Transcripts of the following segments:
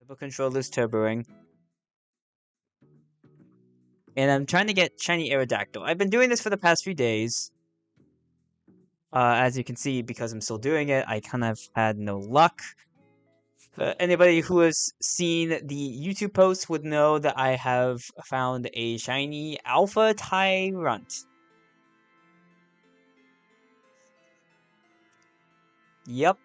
Turbo controller's turboing. And I'm trying to get shiny Aerodactyl. I've been doing this for the past few days. As you can see, because I'm still doing it, I kind of had no luck. Anybody who has seen the YouTube post would know that I have found a shiny Alpha Tyrant. Yep.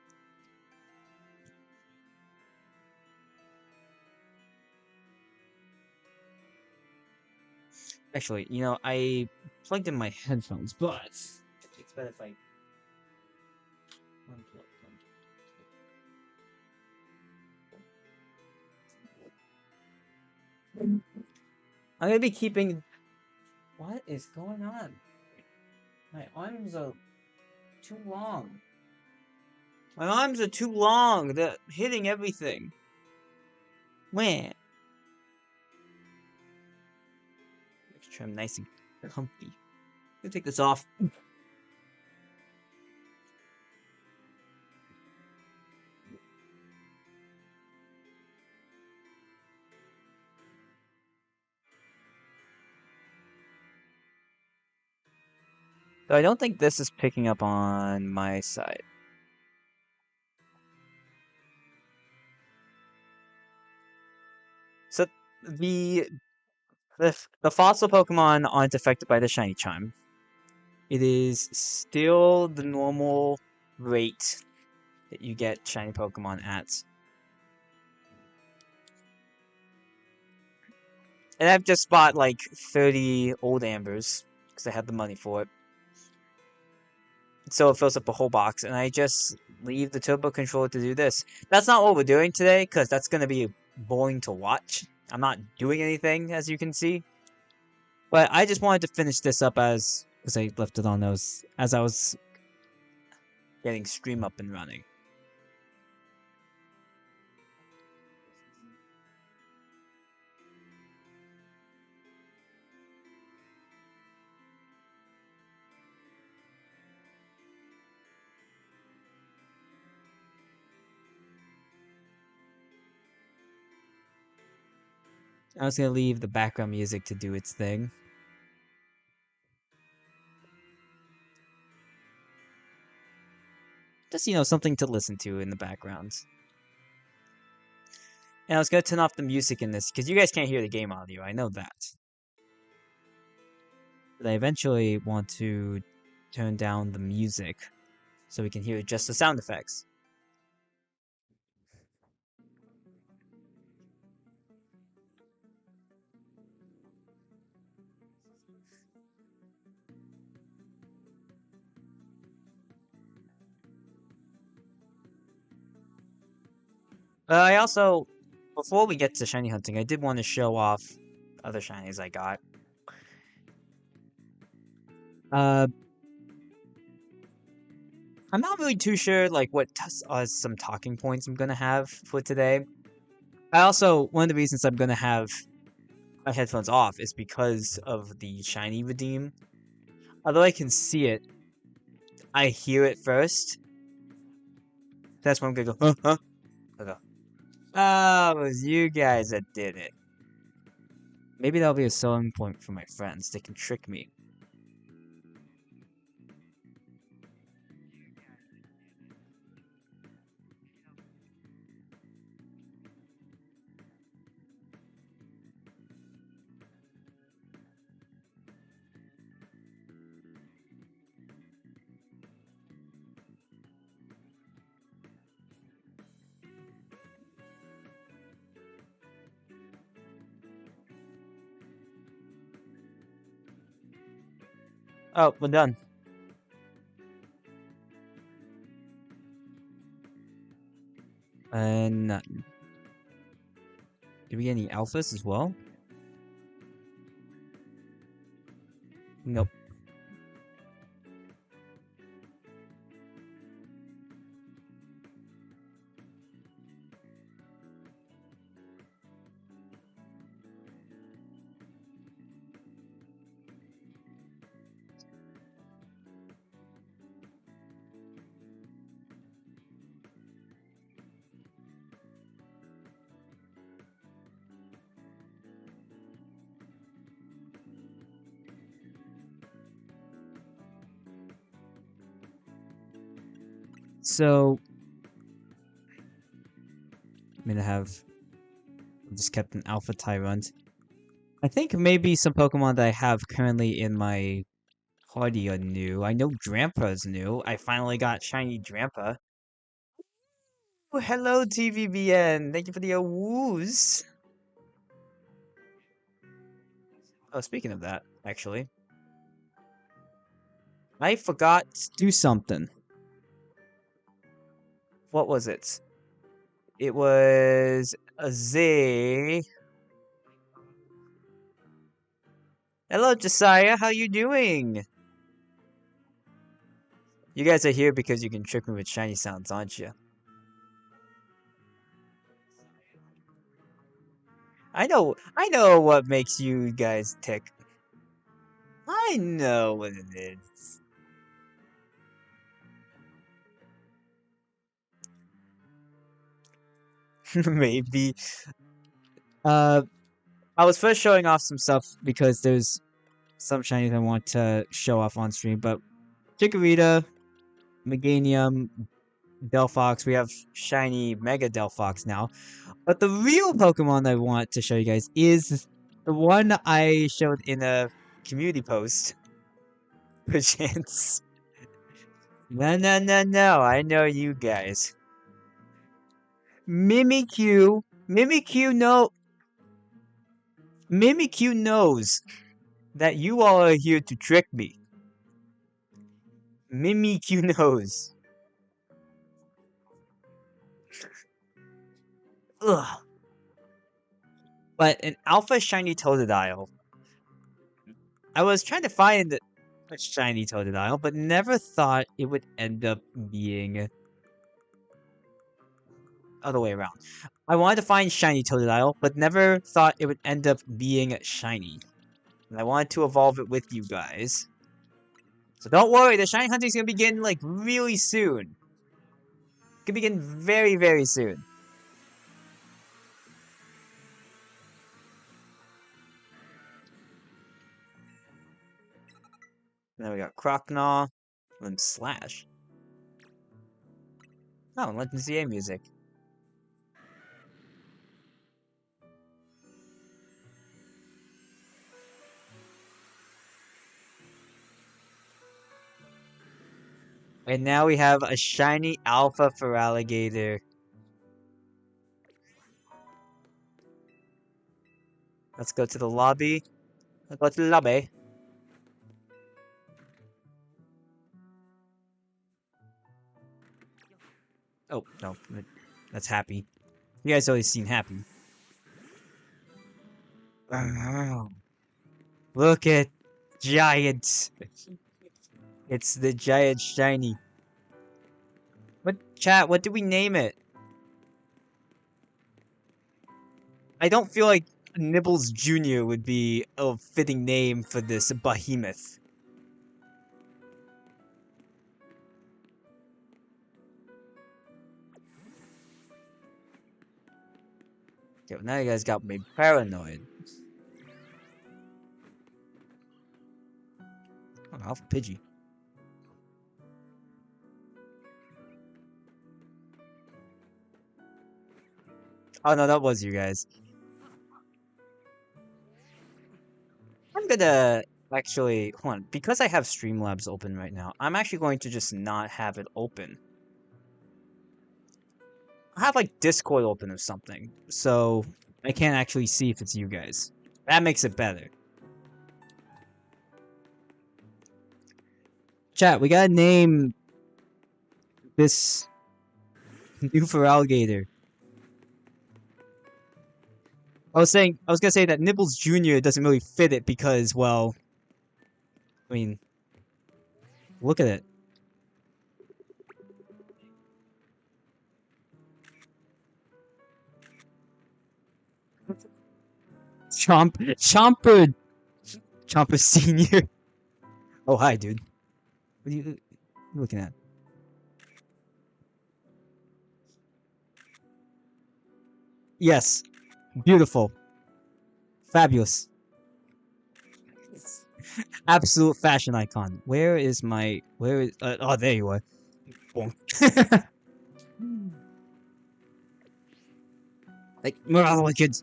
Actually, you know, I plugged in my headphones, but it's better if I unplug them. I'm gonna be keeping... What is going on? My arms are too long. My arms are too long. They're hitting everything. Where? Make sure I'm nice and comfy. I'm gonna take this off. So I don't think this is picking up on my side. So the fossil Pokemon aren't affected by the shiny charm. It is still the normal rate that you get shiny Pokemon at. And I've just bought like 30 old Ambers because I had the money for it. So it fills up a whole box, and I just leave the Turbo Controller to do this. That's not what we're doing today, because that's going to be boring to watch. I'm not doing anything, as you can see. But I just wanted to finish this up because I left it on those, as I was getting stream up and running. I was going to leave the background music to do its thing. Just, you know, something to listen to in the background. And I was going to turn off the music in this, because you guys can't hear the game audio, I know that. But I eventually want to turn down the music, so we can hear just the sound effects. I also, before we get to shiny hunting, I did want to show off other shinies I got. I'm not really too sure, like, what some talking points I'm gonna have for today. One of the reasons I'm gonna have my headphones off is because of the shiny redeem. Although I can see it, I hear it first. That's when I'm gonna go, huh? Okay. Oh, it was you guys that did it. Maybe that'll be a selling point for my friends. They can trick me. Oh, we're done. And did we get any alphas as well? Nope. So I'm gonna have just kept an Alpha Tyrant. I think maybe some Pokemon that I have currently in my party are new. I know Drampa's new. I finally got shiny Drampa. Oh, hello TVBN. Thank you for the woos. Oh, speaking of that, actually, I forgot to do something. What was it? It was a Z. Hello, Josiah. How you doing? You guys are here because you can trick me with shiny sounds, aren't you? I know what makes you guys tick. I know what it is. Maybe. I was first showing off some stuff because there's some shinies I want to show off on stream, but Chikorita, Meganium, Delphox, we have shiny Mega Delphox now. But the real Pokemon I want to show you guys is the one I showed in a community post. Perchance. No, I know you guys. Mimikyu. Mimikyu knows that you all are here to trick me. Mimikyu knows. Ugh. But an Alpha Shiny Totodile. I was trying to find a Shiny Totodile, but never thought it would end up being other way around. I wanted to find Shiny Totodile, but never thought it would end up being shiny. And I wanted to evolve it with you guys. So don't worry, the shiny hunting is gonna begin like really soon. It can begin very, very soon. And then we got Crocnaw, and then Slash. Oh, and Legends ZA music. And now we have a shiny Alpha Feraligatr. Let's go to the lobby. Let's go to the lobby. Oh, no. That's Happy. You guys always seen Happy. Oh, look at Giant. It's the Giant Shiny. What do we name it? I don't feel like Nibbles Jr. would be a fitting name for this behemoth. Okay, well, now you guys got me paranoid. Oh, Alpha Pidgey. Oh no, that was you guys. I'm gonna actually hold on, because I have Streamlabs open right now. I'm actually going to just not have it open. I have like Discord open or something, so I can't actually see if it's you guys. That makes it better. Chat, we gotta name this new Feraligatr. I was gonna say that Nibbles Jr. doesn't really fit it because, well, I mean, look at it. Chomper Senior. Oh, hi, dude. What are you looking at? Yes. Beautiful. Fabulous. Absolute fashion icon. Where is... oh, there you are. Bonk. Like, move out of the way, kids.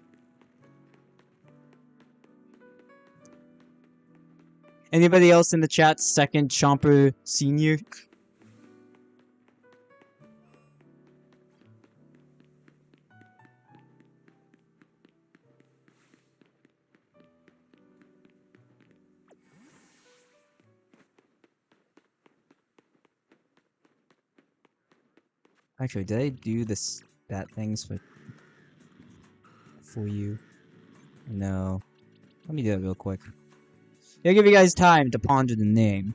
Anybody else in the chat second Chomper Senior? Actually, did I do that things for you? No. Let me do it real quick. I'll give you guys time to ponder the name.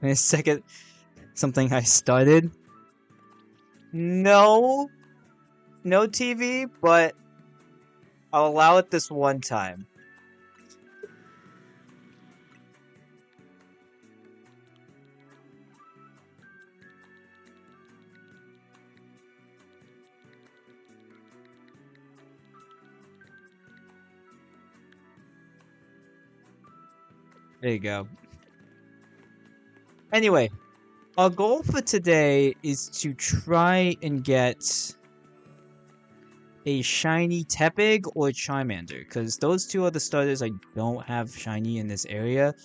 In a second, something I started. No TV, but I'll allow it this one time. There you go. Anyway, our goal for today is to try and get a shiny Tepig or Charmander, because those two are the starters I don't have shiny in this area.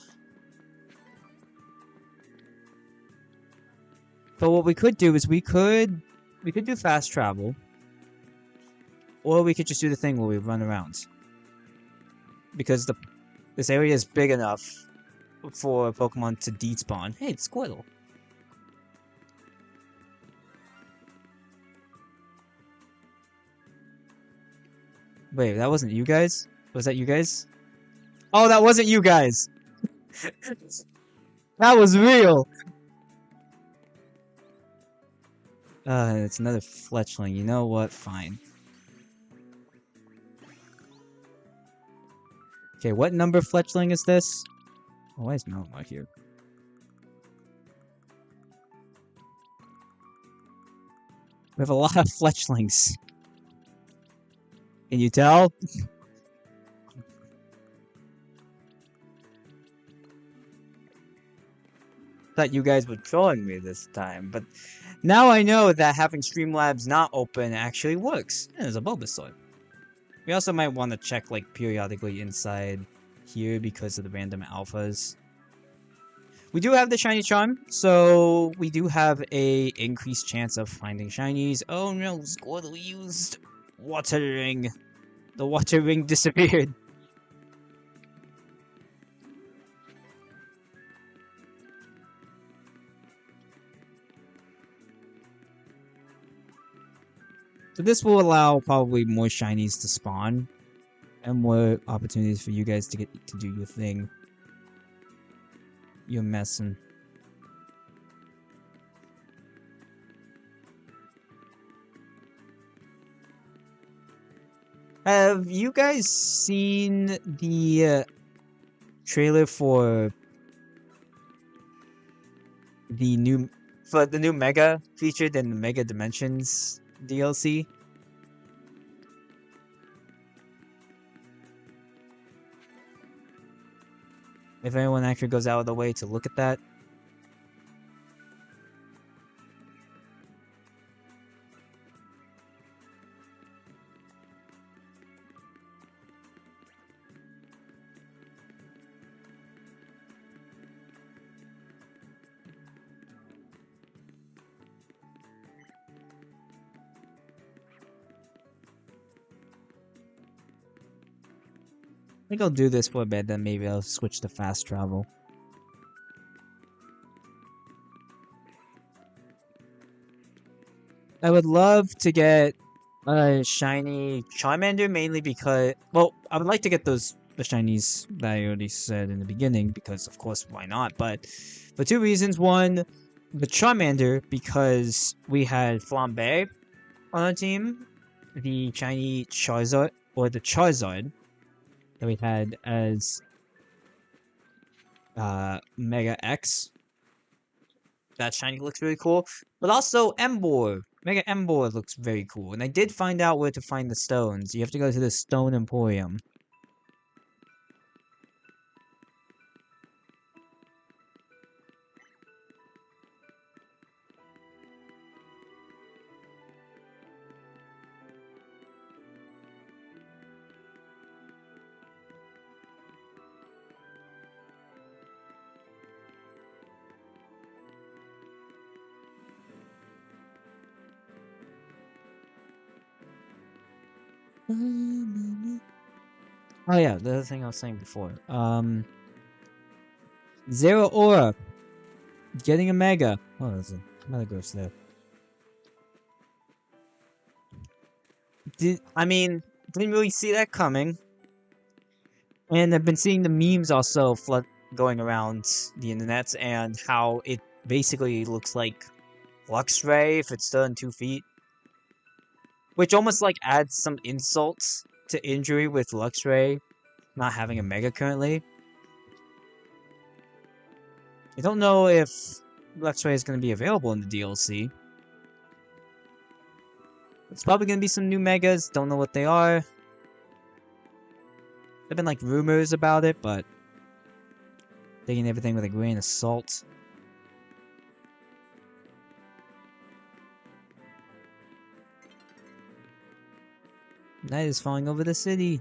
But what we could do is we could do fast travel, or we could just do the thing where we run around, because this area is big enough for Pokemon to despawn. Hey, it's Squirtle. Wait, that wasn't you guys? Was that you guys? Oh, that wasn't you guys! That was real! It's another Fletchling. You know what? Fine. Okay, what number Fletchling is this? Oh, why is Malmar here? We have a lot of Fletchlings. Can you tell? Thought you guys were trolling me this time, but now I know that having Streamlabs not open actually works. And there's a Bulbasaur. We also might want to check like periodically inside here because of the random alphas. We do have the shiny charm, so we do have a increased chance of finding shinies. Oh no, Squirtle used water ring. The water ring disappeared. So this will allow probably more shinies to spawn, and more opportunities for you guys to get to do your thing. You're messing. Have you guys seen the trailer for the new Mega featured in the Mega Dimensions DLC? If anyone actually goes out of the way to look at that. I think I'll do this for a bit, then maybe I'll switch to fast travel. I would love to get a shiny Charmander, mainly because, well, I would like to get the shinies that I already said in the beginning, because of course, why not? But for two reasons. One, the Charmander, because we had Flambe on our team, the shiny Charizard, or the Charizard, that we had as Mega X. That shiny looks really cool. But also Embor. Mega Embor looks very cool. And I did find out where to find the stones. You have to go to the Stone Emporium. Oh yeah, the other thing I was saying before. Zero Aura. Getting a Mega. Oh, there's a Metagross there. Didn't really see that coming. And I've been seeing the memes also going around the internet and how it basically looks like Luxray if it's still in 2 feet. Which almost like adds some insults to injury with Luxray not having a Mega currently. I don't know if Luxray is going to be available in the DLC. It's probably going to be some new Megas, don't know what they are. There've been like rumors about it, but taking everything with a grain of salt. Night is falling over the city.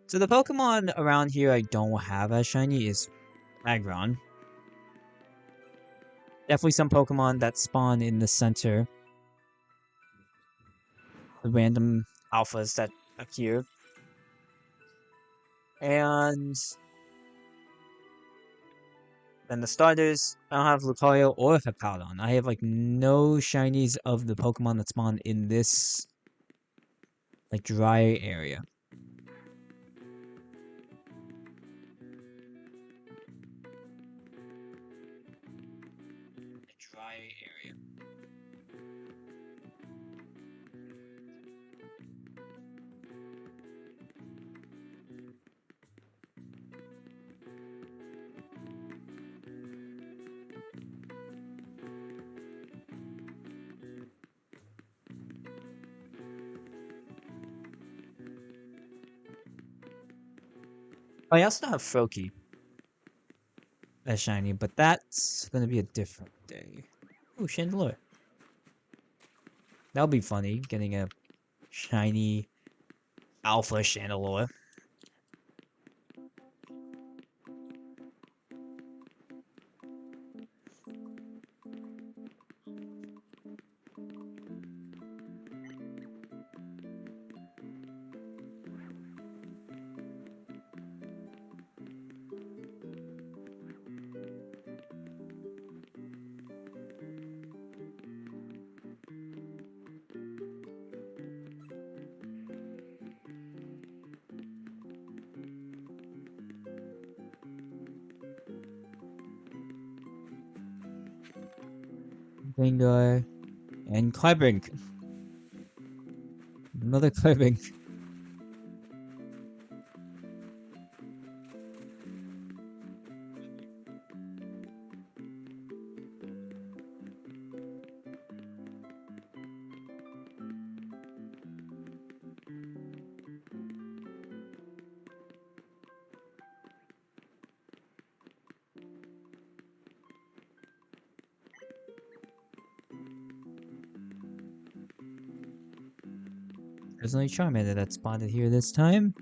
So the Pokemon around here I don't have as shiny is Aggron. Definitely some Pokemon that spawn in the center. The random alphas that appear. And then the starters, I don't have Lucario or Hippowdon. I have like no shinies of the Pokemon that spawn in this like dry area. Dry area. I also have Froakie as shiny, but that's gonna be a different day. Ooh, Chandelure. That'll be funny, getting a shiny alpha Chandelure. Gengar, and Clybink. Another Clybink. There's only Charmander that spotted here this time.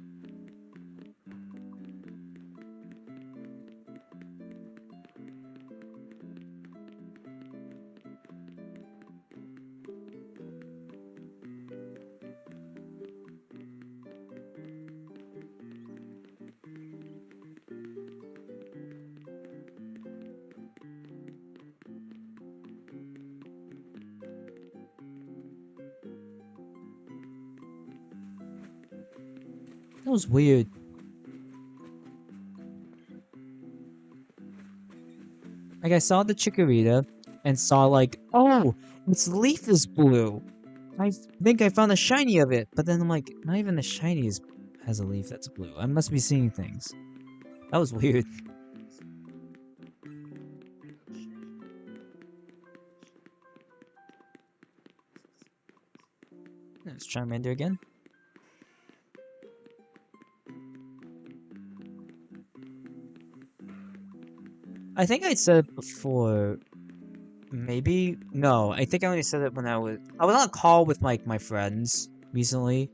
That was weird. Like, I saw the Chikorita and saw like, oh, its leaf is blue. I think I found a shiny of it, but then I'm like, not even the shiny has a leaf that's blue. I must be seeing things. That was weird. Let's Charmander again. I think I said it before. Maybe no. I think I only said it when I was on a call with like my friends recently.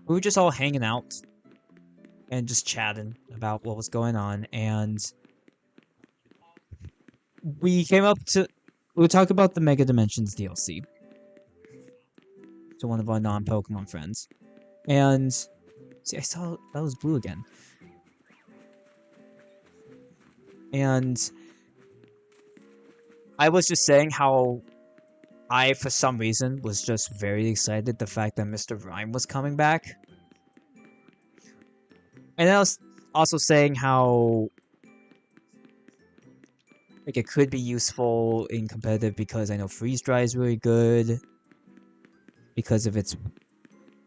We were just all hanging out and just chatting about what was going on, and we were talking about the Mega Dimensions DLC to one of our non-Pokemon friends, and see, I saw that was blue again, and I was just saying how I, for some reason, was just very excited the fact that Mr. Rhyme was coming back. And I was also saying how like it could be useful in competitive because I know Freeze Dry is really good because of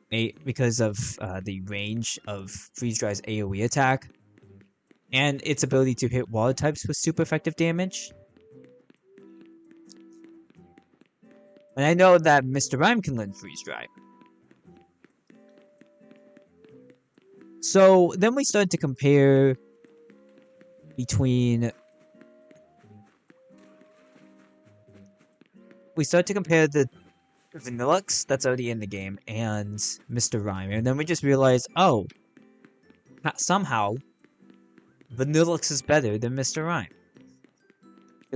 the range of Freeze Dry's AoE attack and its ability to hit water types with super effective damage. And I know that Mr. Rhyme can learn Freeze Dry. So then we started to compare between... We started to compare the Vanillux that's already in the game and Mr. Rhyme. And then we just realized, oh, somehow Vanillux is better than Mr. Rhyme.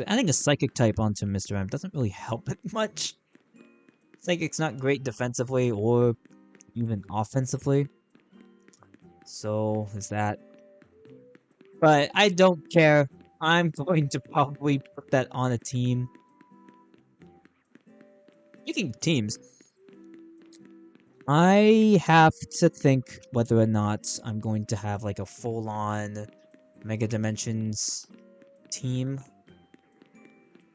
Adding a Psychic type onto Mr. Rhyme doesn't really help it much. Psychic's not great defensively or even offensively. So, is that... But I don't care. I'm going to probably put that on a team. Speaking of teams, I have to think whether or not I'm going to have like a full-on Mega Dimensions team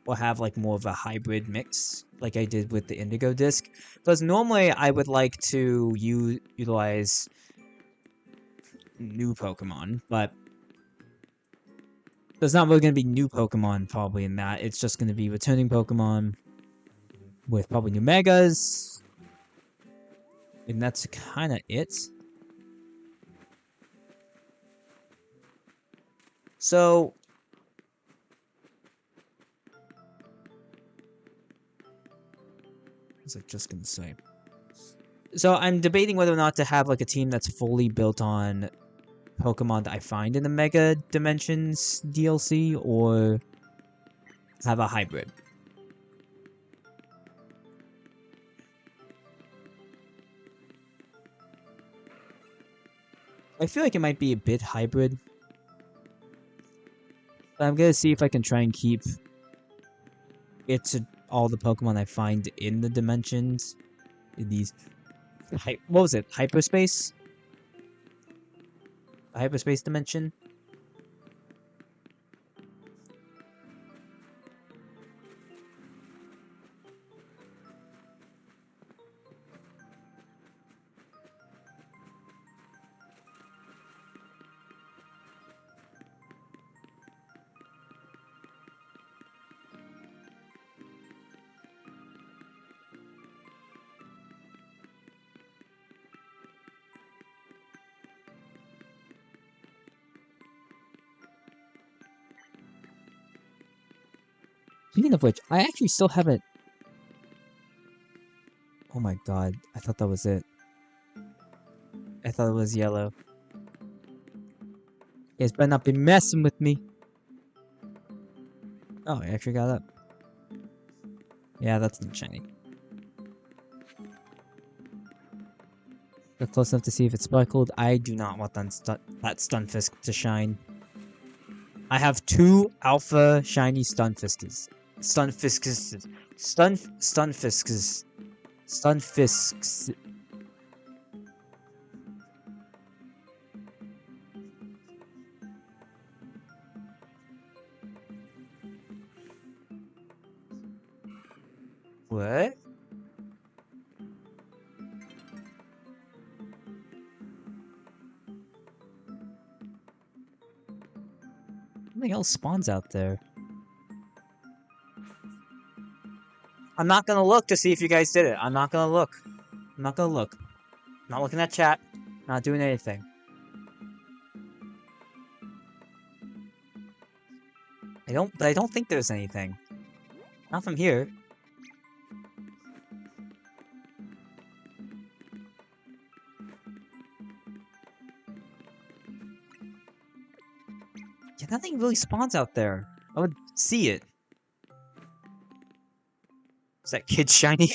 or have like more of a hybrid mix like I did with the Indigo Disc. Because normally I would like to utilize new Pokemon, but there's not really going to be new Pokemon probably in that. It's just going to be returning Pokemon with probably new Megas. And that's kind of it. So... What was I just going to say? So I'm debating whether or not to have like a team that's fully built on Pokemon that I find in the Mega Dimensions DLC, or have a hybrid. I feel like it might be a bit hybrid. But I'm gonna see if I can try and keep it to all the Pokemon I find in the dimensions. In these... What was it? Hyperspace? A hyperspace dimension? Speaking of which, I actually still haven't... Oh my god, I thought that was it. I thought it was yellow. You guys better not be messing with me. Oh, I actually got up. Yeah, that's not shiny. Got close enough to see if it sparkled. I do not want that Stunfisk to shine. I have 2 alpha shiny Stunfisks. Stunfisks. What? Something else spawns out there. I'm not gonna look to see if you guys did it. I'm not gonna look. I'm not gonna look. Not looking at chat. Not doing anything. I don't think there's anything. Not from here. Yeah, nothing really spawns out there. I would see it. Is that kid shiny?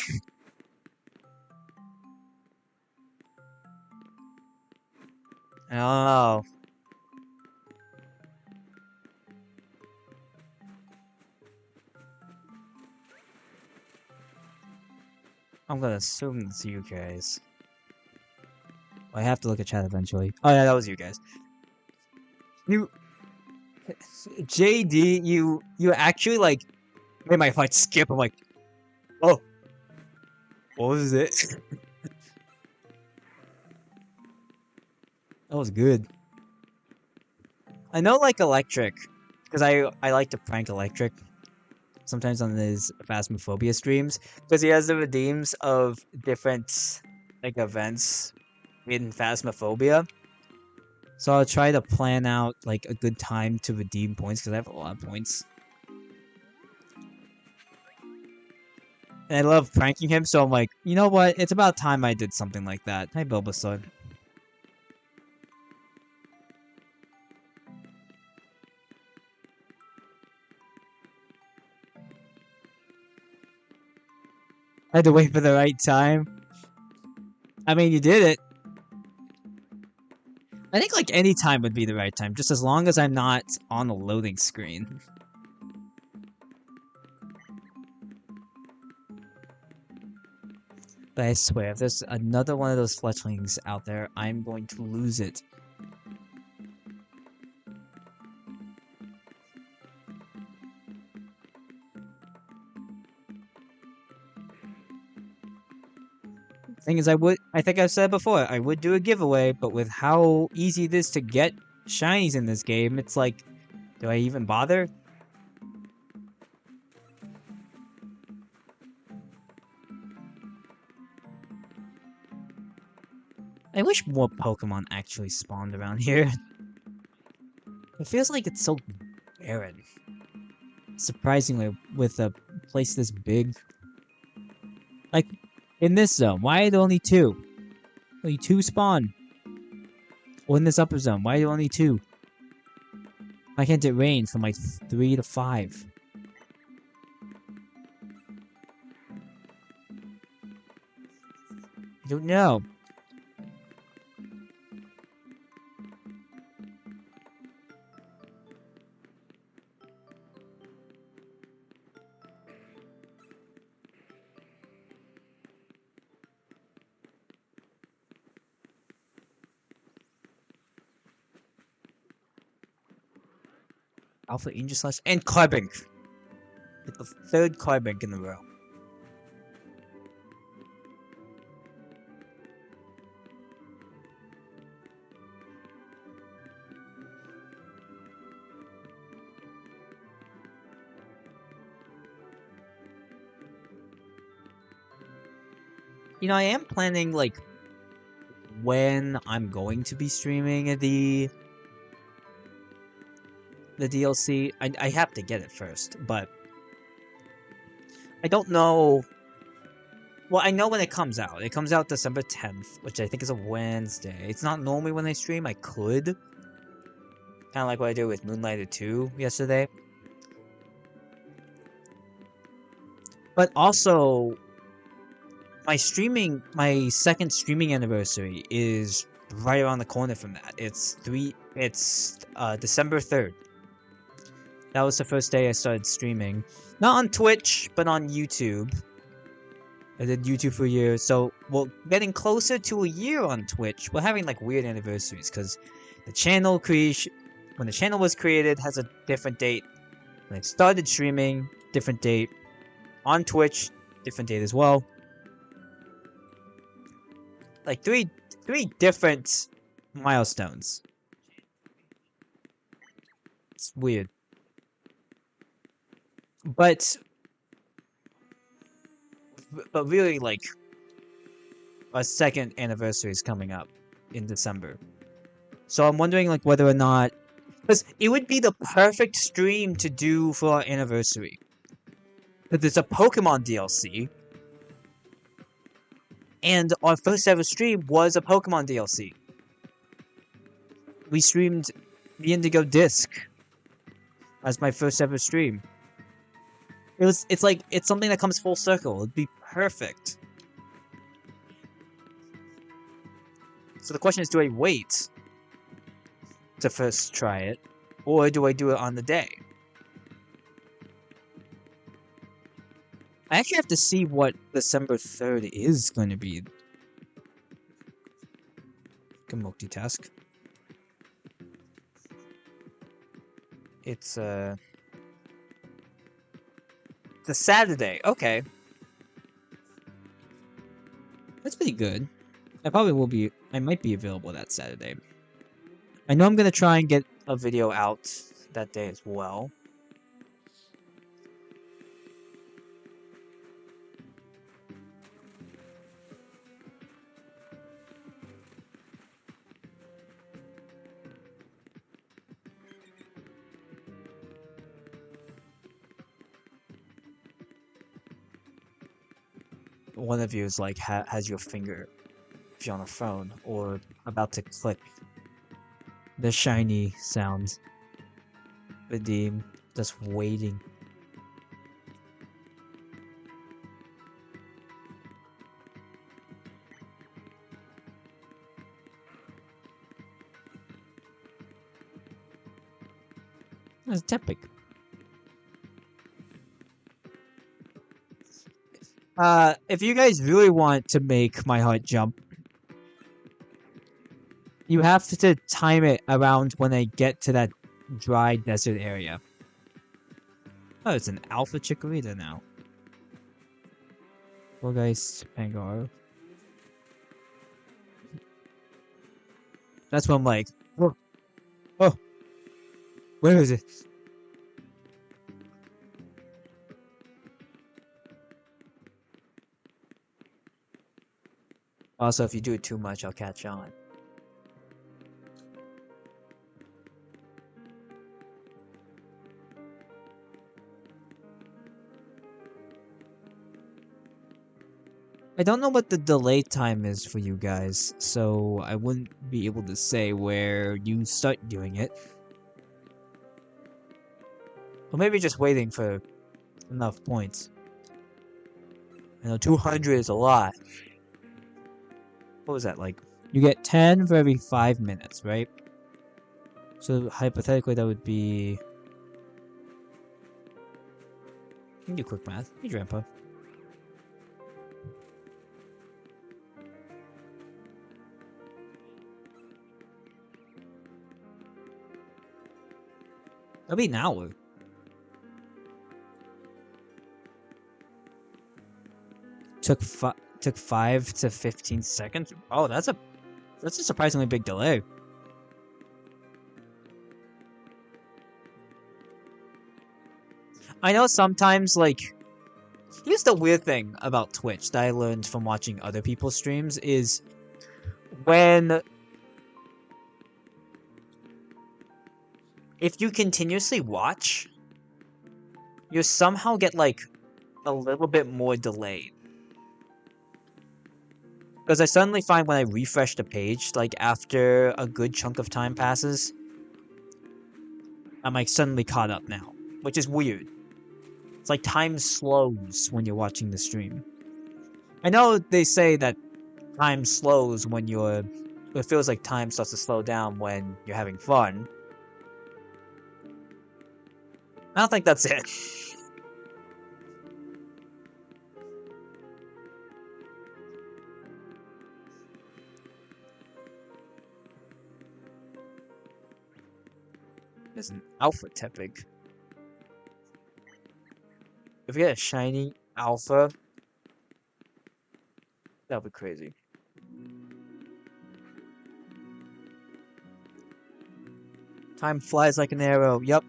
I don't know. I'm gonna assume it's you guys. I have to look at chat eventually. Oh yeah, that was you guys. You, JD, you actually like made my heart skip. I'm like, oh, what was it? That was good. I know like Electric, because I like to prank Electric sometimes on his Phasmophobia streams, because he has the redeems of different like events in Phasmophobia. So I'll try to plan out like a good time to redeem points because I have a lot of points. And I love pranking him, so I'm like, you know what? It's about time I did something like that. Hi, Bulbasaur. I had to wait for the right time. I mean, you did it. I think like any time would be the right time, just as long as I'm not on the loading screen. But I swear, if there's another one of those fletchlings out there, I'm going to lose it. Thing is, I think I've said before, I would do a giveaway, but with how easy it is to get shinies in this game, it's like, do I even bother? I wish more Pokemon actually spawned around here. It feels like it's so barren. Surprisingly, with a place this big. Like, in this zone, why are there only 2? Only 2 spawn. Or in this upper zone, why are there only 2? Why can't it range from like 3 to 5? I don't know. Alpha Angel Slash and Carbink. Like the 3rd Carbink in a row. You know, I am planning like when I'm going to be streaming the DLC. I have to get it first, but I don't know. Well, I know when it comes out. It comes out December 10th, which I think is a Wednesday. It's not normally when I stream. I could. Kind of like what I did with Moonlighter 2 yesterday. But also, my 2nd streaming anniversary is right around the corner from that. It's December 3rd. That was the first day I started streaming. Not on Twitch, but on YouTube. I did YouTube for a year, so we're getting closer to a year on Twitch. We're having like weird anniversaries because the channel creation, when the channel was created, has a different date. When I started streaming, different date. On Twitch, different date as well. Like three different milestones. It's weird. But really, like, our second anniversary is coming up in December. So I'm wondering, like, whether or not... Because it would be the perfect stream to do for our anniversary. Because it's a Pokemon DLC. And our first ever stream was a Pokemon DLC. We streamed the Indigo Disc as my first ever stream. It's like, it's something that comes full circle. It'd be perfect. So the question is, do I wait to first try it, or do I do it on the day? I actually have to see what December 3rd is going to be. Can multitask. It's a Saturday. Okay. That's pretty good. I might be available that Saturday. I know I'm gonna try and get a video out that day as well. One of you is like, has your finger, if you're on a phone, or about to click the shiny sound. Redeem, just waiting. That's Tepic. If you guys really want to make my heart jump, you have to time it around when I get to that dry desert area. Oh, it's an alpha chikorita now. Well, guys, Pangaro. That's when I'm like, oh, where is it? Also, if you do it too much, I'll catch on. I don't know what the delay time is for you guys, so I wouldn't be able to say where you start doing it. Or maybe just waiting for enough points. I know 200 is a lot. What was that, like? You get 10 for every 5 minutes, right? So hypothetically that would be... You can do quick math. Hey, Grandpa. That'll be an hour. Took 5 to 15 seconds. Oh, that's a surprisingly big delay. I know sometimes, like, here's the weird thing about Twitch that I learned from watching other people's streams is if you continuously watch, you somehow get, like, a little bit more delayed. Because I suddenly find when I refresh the page, like, after a good chunk of time passes, I'm, like, suddenly caught up now. Which is weird. It's like time slows when you're watching the stream. I know they say that time slows when you're... It feels like time starts to slow down when you're having fun. I don't think that's it. There's an alpha Tepig. If we get a shiny alpha, that'll be crazy. Time flies like an arrow. Yup.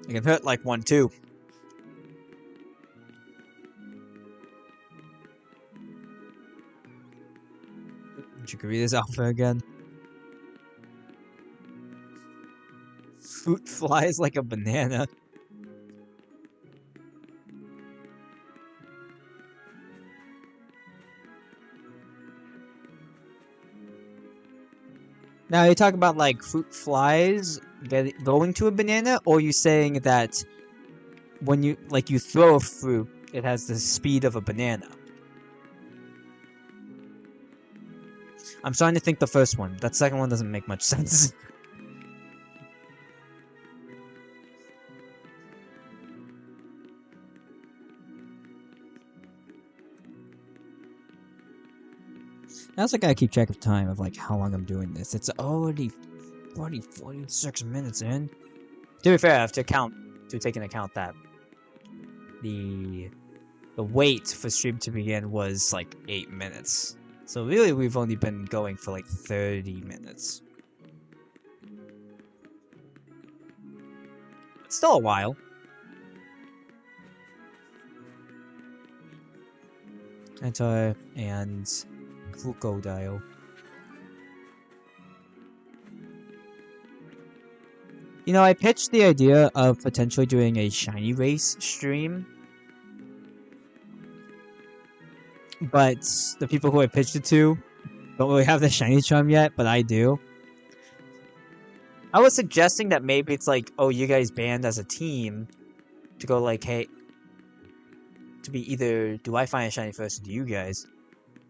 It can hurt like one too. You can read this alpha again. Fruit flies like a banana. Now, you talk about like fruit flies going to a banana, or are you saying that when you throw a fruit, it has the speed of a banana? I'm starting to think the first one. That second one doesn't make much sense. I also gotta keep track of time of like how long I'm doing this. It's already 46 minutes in. To be fair, I have to take into account that the wait for stream to begin was like 8 minutes. So really, we've only been going for like 30 minutes. It's still a while. Enter and crocodile. You know, I pitched the idea of potentially doing a shiny race stream, but the people who I pitched it to don't really have the shiny charm yet, but I do. I was suggesting that maybe it's like, oh, you guys band as a team to go like, hey, to be either do I find a shiny first or do you guys?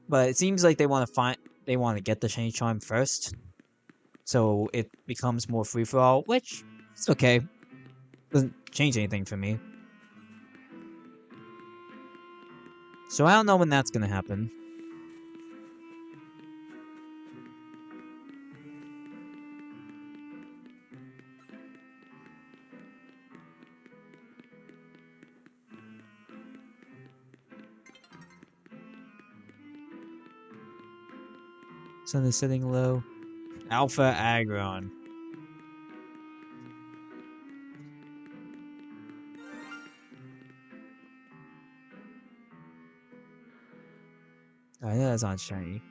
But it seems like they want to get the shiny charm first, so it becomes more free for all, which is okay. Doesn't change anything for me. So I don't know when that's gonna happen. Sun is setting low. Alpha Aggron. I know that's not shiny.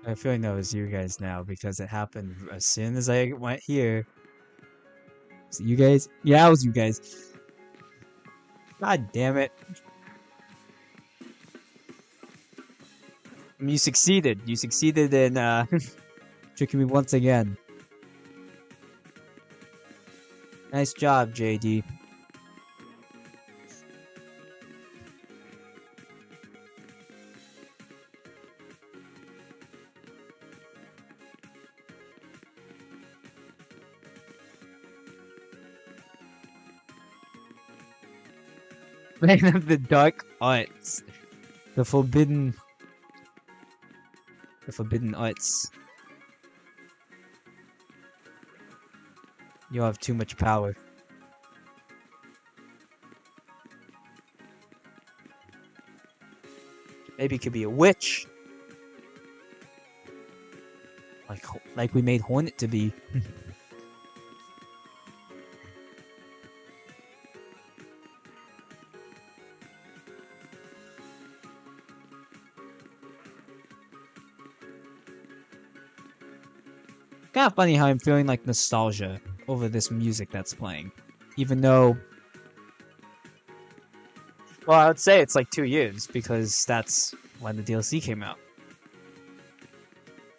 I feel like that was you guys now because it happened as soon as I went here. Was it you guys? Yeah, it was you guys. God damn it. I mean, you succeeded. You succeeded in tricking me once again. Nice job, JD. Man of the Dark Arts. The forbidden arts. You have too much power. Maybe it could be a witch. Like we made Hornet to be. Kind of funny how I'm feeling like nostalgia over this music that's playing. Even though... Well, I would say it's like 2 years, because that's when the DLC came out.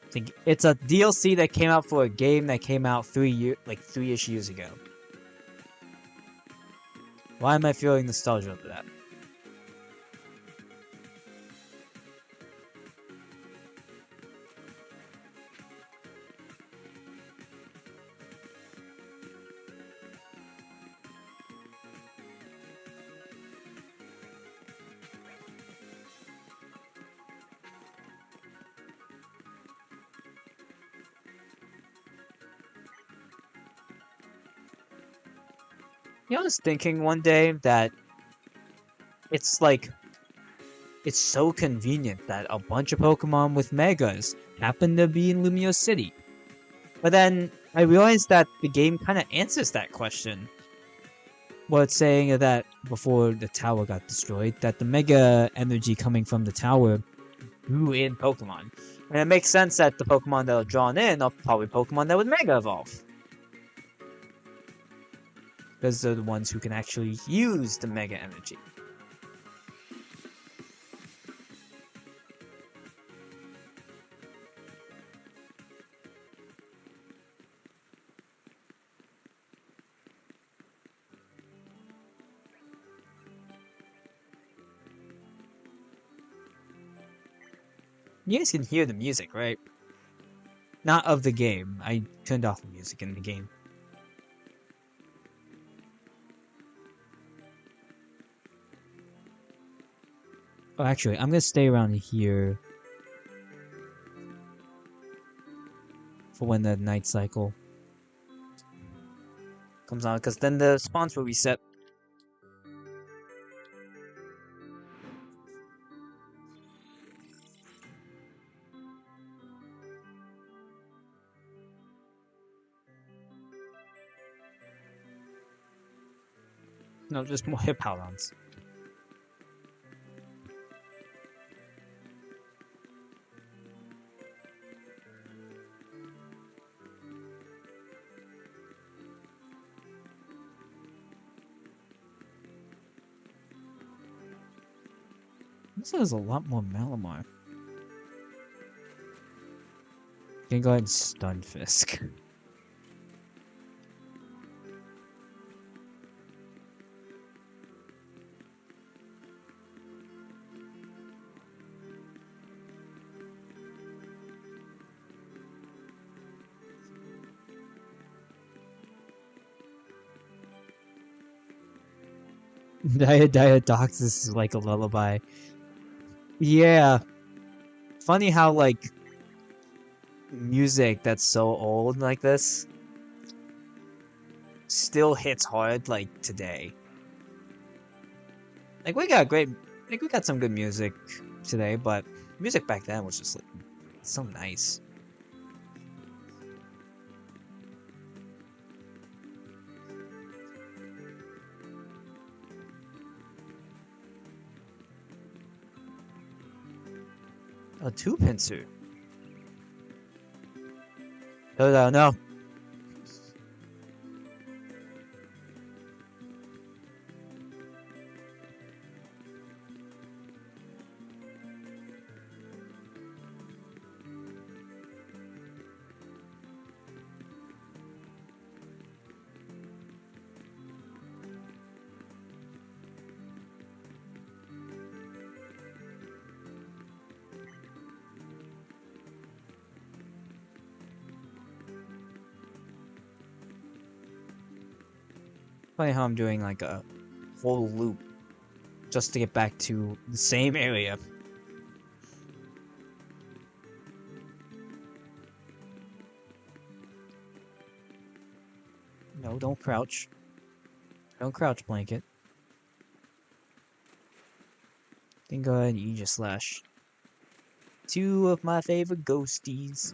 I think it's a DLC that came out for a game that came out 3-ish years ago. Why am I feeling nostalgia over that? You know, I was thinking one day that it's like it's so convenient that a bunch of Pokemon with Megas happen to be in Lumio City. But then I realized that the game kind of answers that question. Well, it's saying that before the tower got destroyed, that the Mega energy coming from the tower drew in Pokemon. And it makes sense that the Pokemon that are drawn in are probably Pokemon that would Mega Evolve. Because they're the ones who can actually use the Mega energy. You guys can hear the music, right? Not of the game. I turned off the music in the game. Oh, actually, I'm gonna stay around here for when the night cycle comes on, because then the spawns will reset. No, just more Hippowdons. This has a lot more Malamar. Can go ahead and Stunfisk. Diadoxis is like a lullaby. Yeah. Funny how, like, music that's so old like this still hits hard, like, today. Like, we got some good music today, but music back then was just, like, so nice. A two-pincer. No. Funny how I'm doing, like, a whole loop just to get back to the same area. No, don't crouch. Don't crouch, Blanket. Then go ahead and Aegis Slash. Two of my favorite ghosties.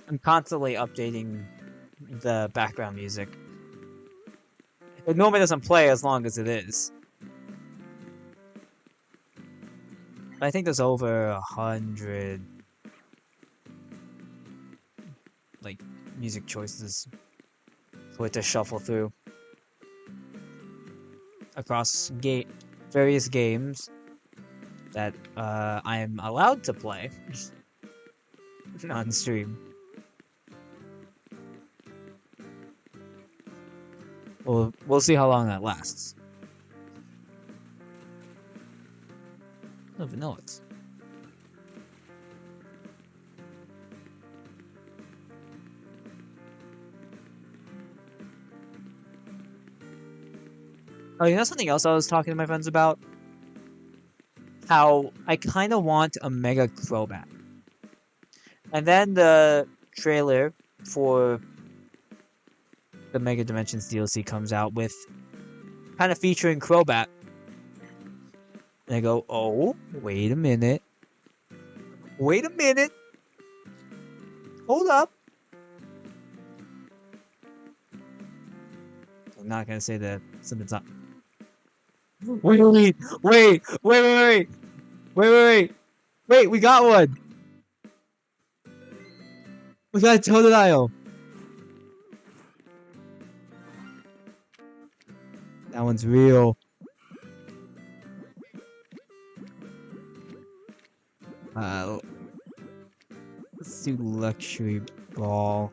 I'm constantly updating the background music. It normally doesn't play as long as it is. I think there's over 100 like music choices for it to shuffle through across various games that I am allowed to play on stream. We'll see how long that lasts. I don't even know it. Oh, you know something else I was talking to my friends about? How I kind of want a Mega Crobat. And then the trailer for the Mega Dimensions DLC comes out with kind of featuring Crobat. And I go, oh, wait a minute. Wait a minute. Hold up. I'm not gonna say that something's up. Wait, we got one. We got a Totodile. That one's real. Let's do Luxury Ball.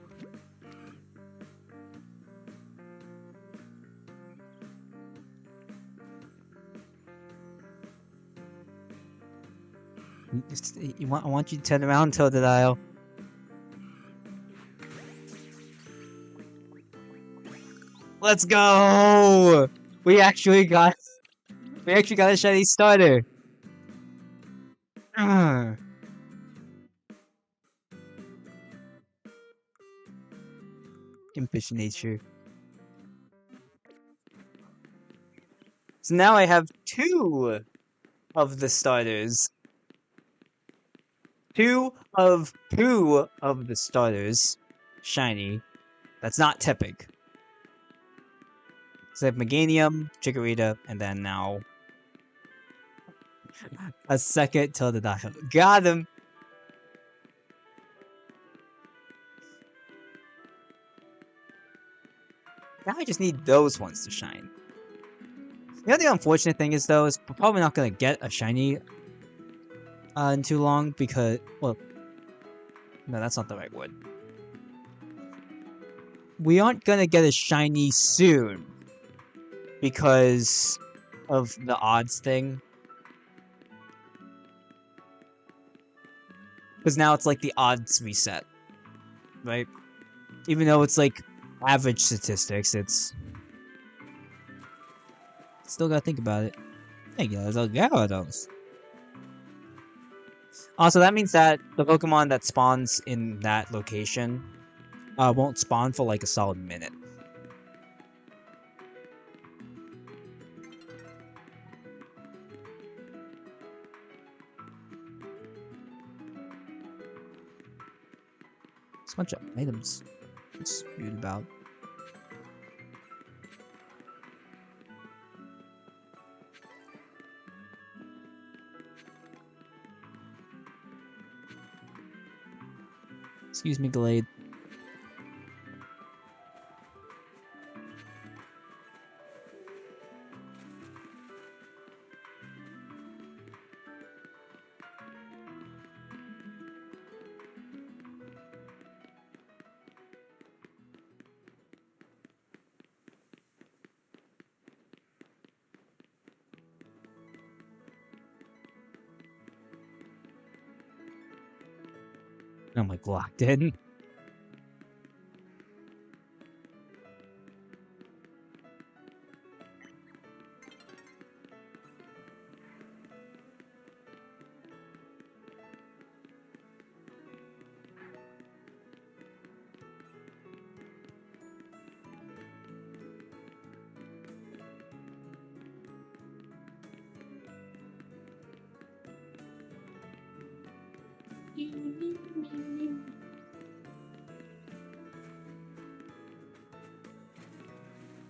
I want you to turn around, Totodile. Let's go! We actually got a shiny starter. Impish nature. So now I have 2 of the starters. 2 of the starters. Shiny. That's not typic. So I have Meganium, Chikorita, and then now a second Totodile. Got him! Now I just need those ones to shine. The other unfortunate thing is, though, is we're probably not going to get a shiny in too long because, well, no, that's not the right word. We aren't going to get a shiny soon because of the odds thing. Because now it's like the odds reset, right? Even though it's like average statistics, it's still gotta think about it. Thank you, those Gyarados. Also, that means that the Pokemon that spawns in that location won't spawn for like a solid minute. There's a bunch of items to dispute about. Excuse me, Glade. I'm like locked in.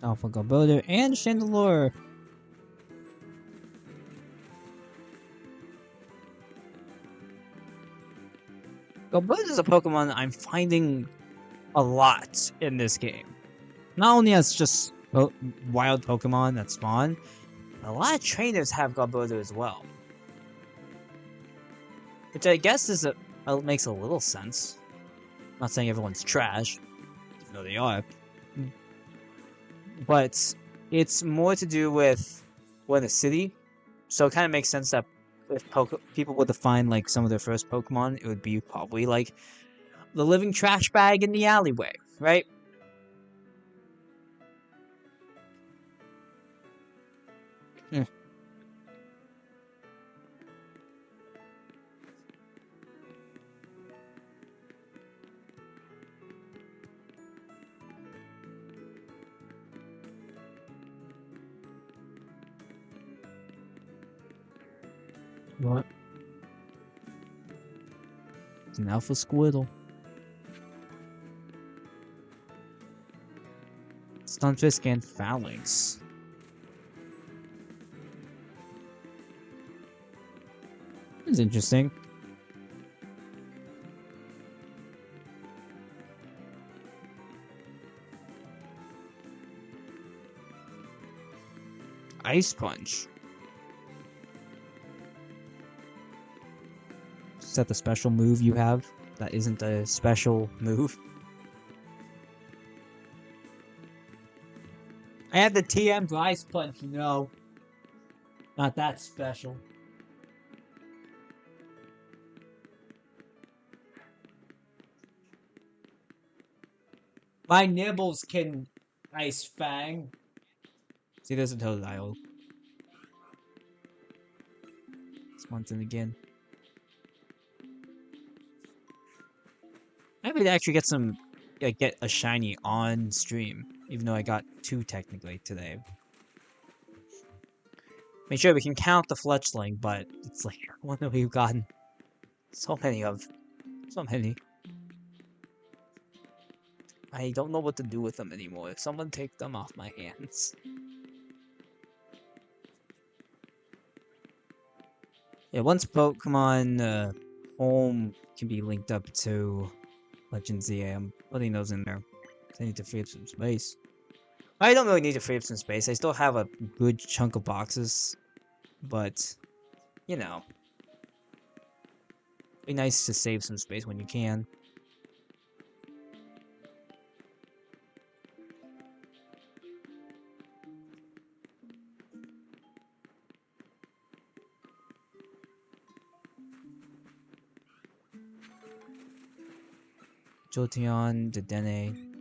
Alpha Gobelder and Chandelure. Gobelder is a Pokemon I'm finding a lot in this game. Not only as just wild Pokemon that spawn, but a lot of trainers have Gobelder as well. Which I guess is makes a little sense. I'm not saying everyone's trash, even though they are. But it's more to do with we're in a city, so it kind of makes sense that if people were to find like some of their first Pokemon, it would be probably like the living trash bag in the alleyway, right? Mm. What? It's an alpha squirtle. Stunfisk and phalanx. That's interesting. Ice punch. Is that the special move you have? That isn't a special move. I have the TM for Ice Punch, no. Not that special. My nibbles can Ice Fang. See, there's a Totodile. It's once in again. I would actually get some, get a shiny on stream, even though I got 2 technically today. I mean, sure, we can count the Fletchling, but it's like, what have we gotten so many of? So many. I don't know what to do with them anymore. Someone take them off my hands. Yeah, once Pokemon Home can be linked up to Legend ZA, I'm putting those in there. I need to free up some space. I don't really need to free up some space. I still have a good chunk of boxes. But, you know. Be nice to save some space when you can. Jolteon, Dedenne.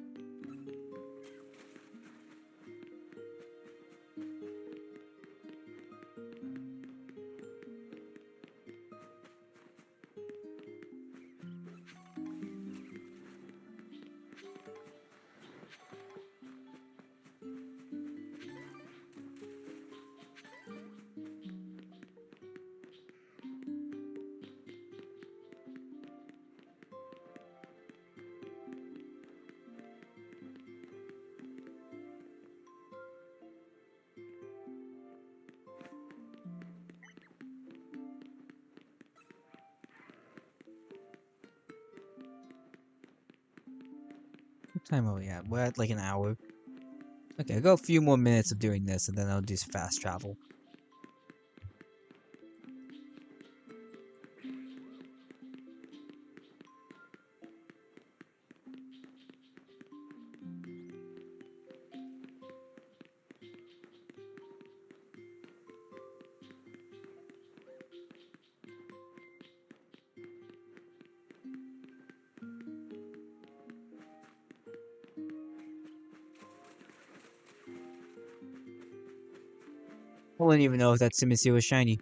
What time are we at? We're at like an hour. Okay, I'll go a few more minutes of doing this and then I'll do some fast travel. I wouldn't even know if that Simisear was shiny.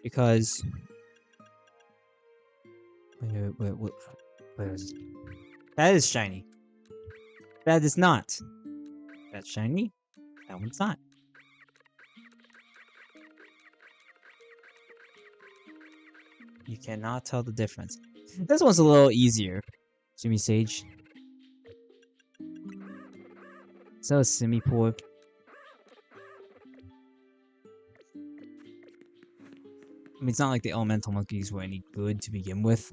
Because... Where is it? That is shiny. That is not. That's shiny? That one's not. You cannot tell the difference. This one's a little easier. Jimmy Sage. So Simipour. I mean, it's not like the elemental monkeys were any good to begin with.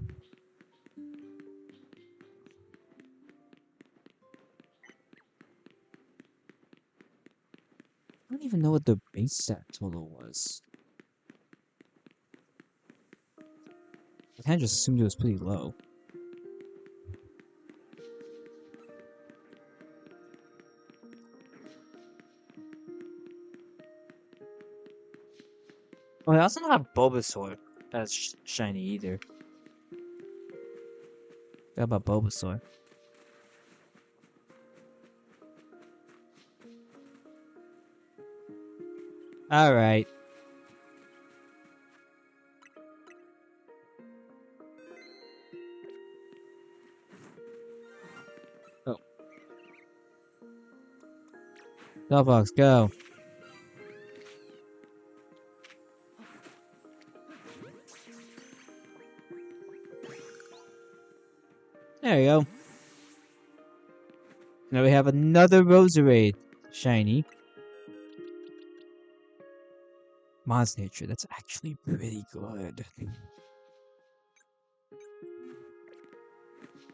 I don't even know what the base stat total was. I kind of just assumed it was pretty low. Oh, I also don't have Bulbasaur. That's shiny either. Forgot about Bulbasaur. Alright. Oh. Dollbox, go. There you go. Now we have another Roserade. Shiny. Mons Nature, that's actually pretty good.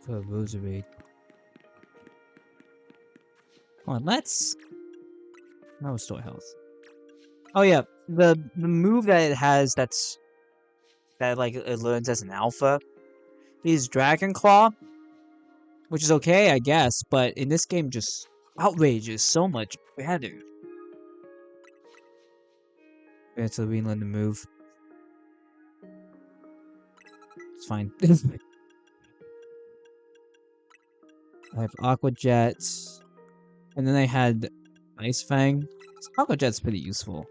For a Roserade. Come on, let's... No, restore health. Oh yeah, the move that it has that like it learns as an alpha is Dragon Claw, which is okay, I guess, but in this game, just Outrage is so much better. Okay, so we learn the move. It's fine. I have Aqua Jet, and then I had Ice Fang. Aqua Jet's pretty useful.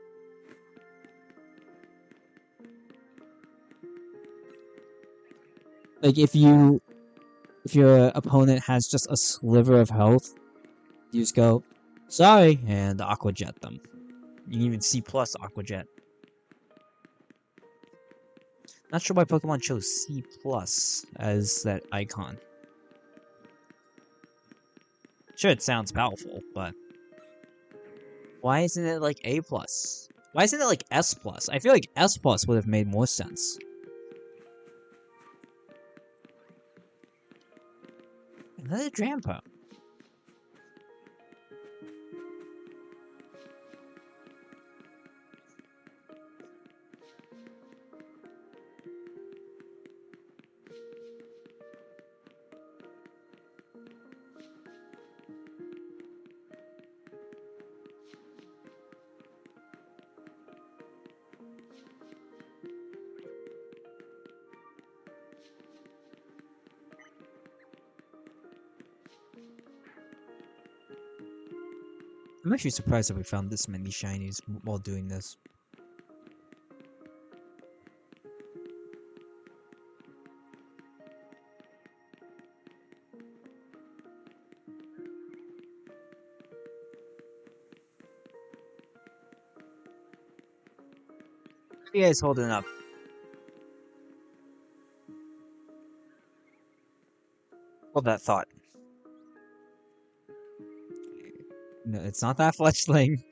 Like if your opponent has just a sliver of health, you just go, sorry, and Aqua Jet them. You can even C+ Aqua Jet. Not sure why Pokemon chose C+ as that icon. Sure, it sounds powerful, but why isn't it like A+? Why isn't it like S+? I feel like S+ would have made more sense. Another Drampa. I'm actually surprised that we found this many shinies while doing this. How are you guys holding up? Hold that thought. No, it's not that fletchling.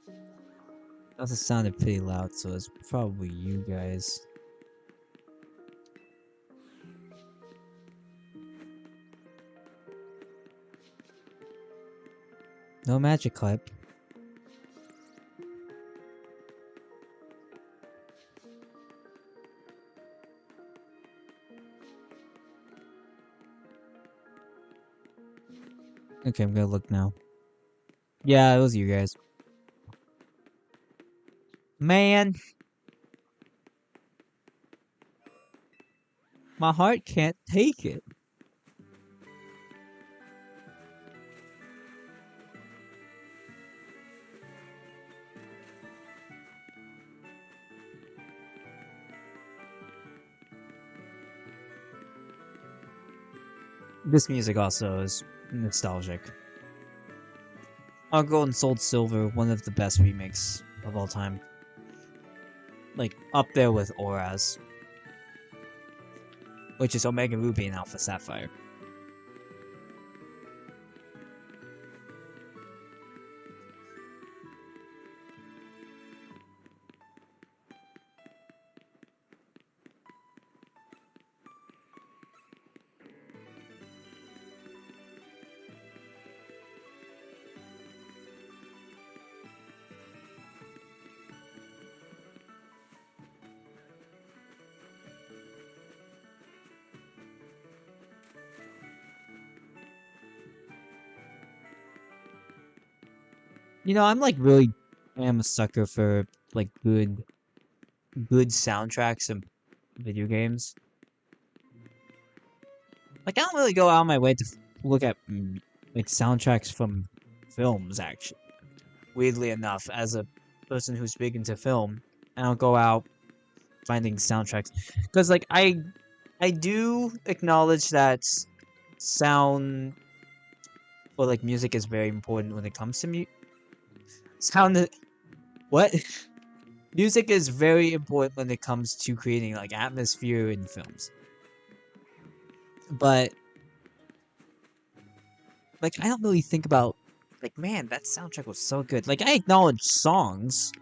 That also sounded pretty loud, so it's probably you guys. No magic clip. Okay, I'm gonna look now. Yeah, it was you guys. Man! My heart can't take it. This music also is nostalgic. Gold and Soul Silver, one of the best remakes of all time. Like, up there with Auras. Which is Omega Ruby and Alpha Sapphire. You know, I'm like really am a sucker for like good soundtracks and video games. Like I don't really go out of my way to look at like soundtracks from films actually. weirdly enough, as a person who's big into film, I don't go out finding soundtracks because, like, I do acknowledge that sound or like music is very important when it comes to sound. What? Music is very important when it comes to creating like atmosphere in films. But like I don't really think about like, man, that soundtrack was so good. Like I acknowledge songs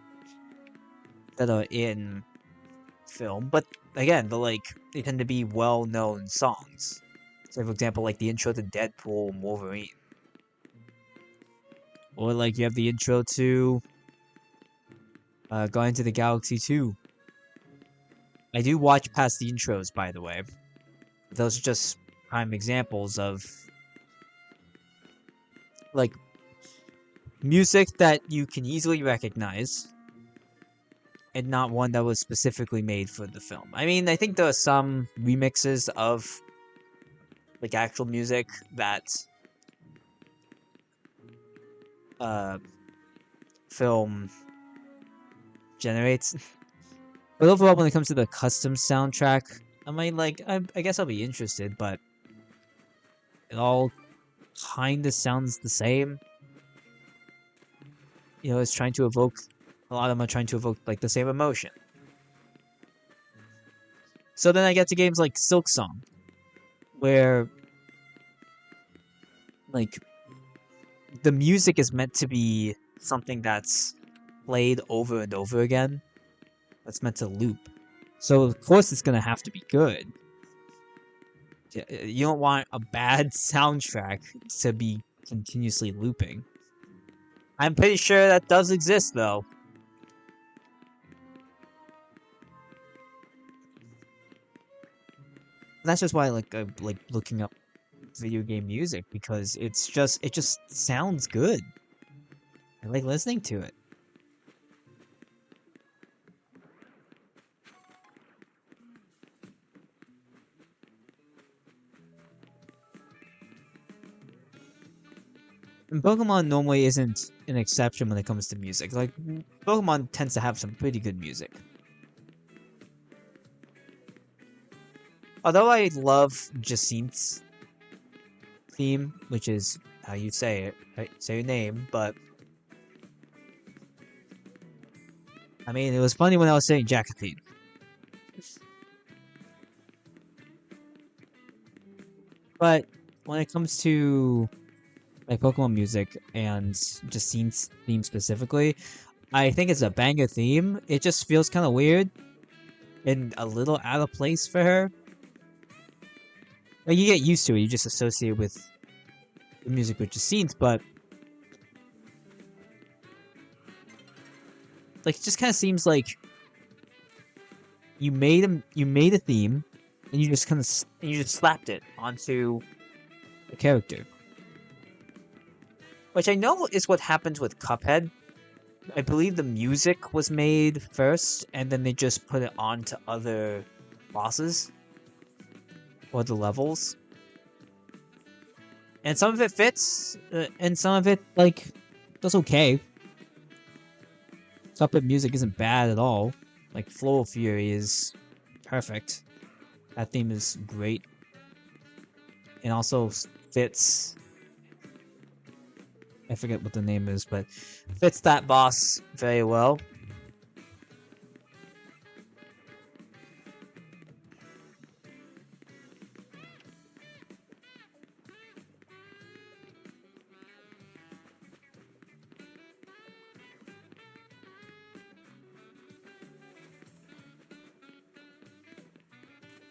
that are in film, but again, they tend to be well-known songs. So for example, like the intro to Deadpool and Wolverine. Or like you have the intro to Guardians of the Galaxy 2. I do watch past the intros, by the way. Those are just prime examples of like music that you can easily recognize and not one that was specifically made for the film. I mean, I think there are some remixes of like actual music that film generates. But overall, when it comes to the custom soundtrack, I mean, like, I guess I'll be interested, but it all kind of sounds the same. You know, it's trying to evoke, a lot of them are trying to evoke, like, the same emotion. So then I get to games like Silk Song, where, like, the music is meant to be something that's played over and over again. That's meant to loop. So, of course, it's gonna have to be good. You don't want a bad soundtrack to be continuously looping. I'm pretty sure that does exist, though. That's just why I like looking up video game music, because it just sounds good. I like listening to it. And Pokemon normally isn't an exception when it comes to music. Like, Pokemon tends to have some pretty good music. Although I love Jacinth's theme, which is how you say it, right? Say your name, but I mean, it was funny when I was saying Jacqueline. But when it comes to like Pokemon music and Jacinth's theme specifically, I think it's a banger theme. It just feels kind of weird and a little out of place for her. Like, you get used to it, you just associate with the music with Jacinth, but like, it just kind of seems like you made a theme, and you just slapped it onto the character. Which I know is what happens with Cuphead. I believe the music was made first, and then they just put it onto other bosses. Or the levels. And some of it fits, and some of it, like, does okay. Cuphead music isn't bad at all. Like, Flow of Fury is perfect. That theme is great. And also fits... I forget what the name is, but fits that boss very well.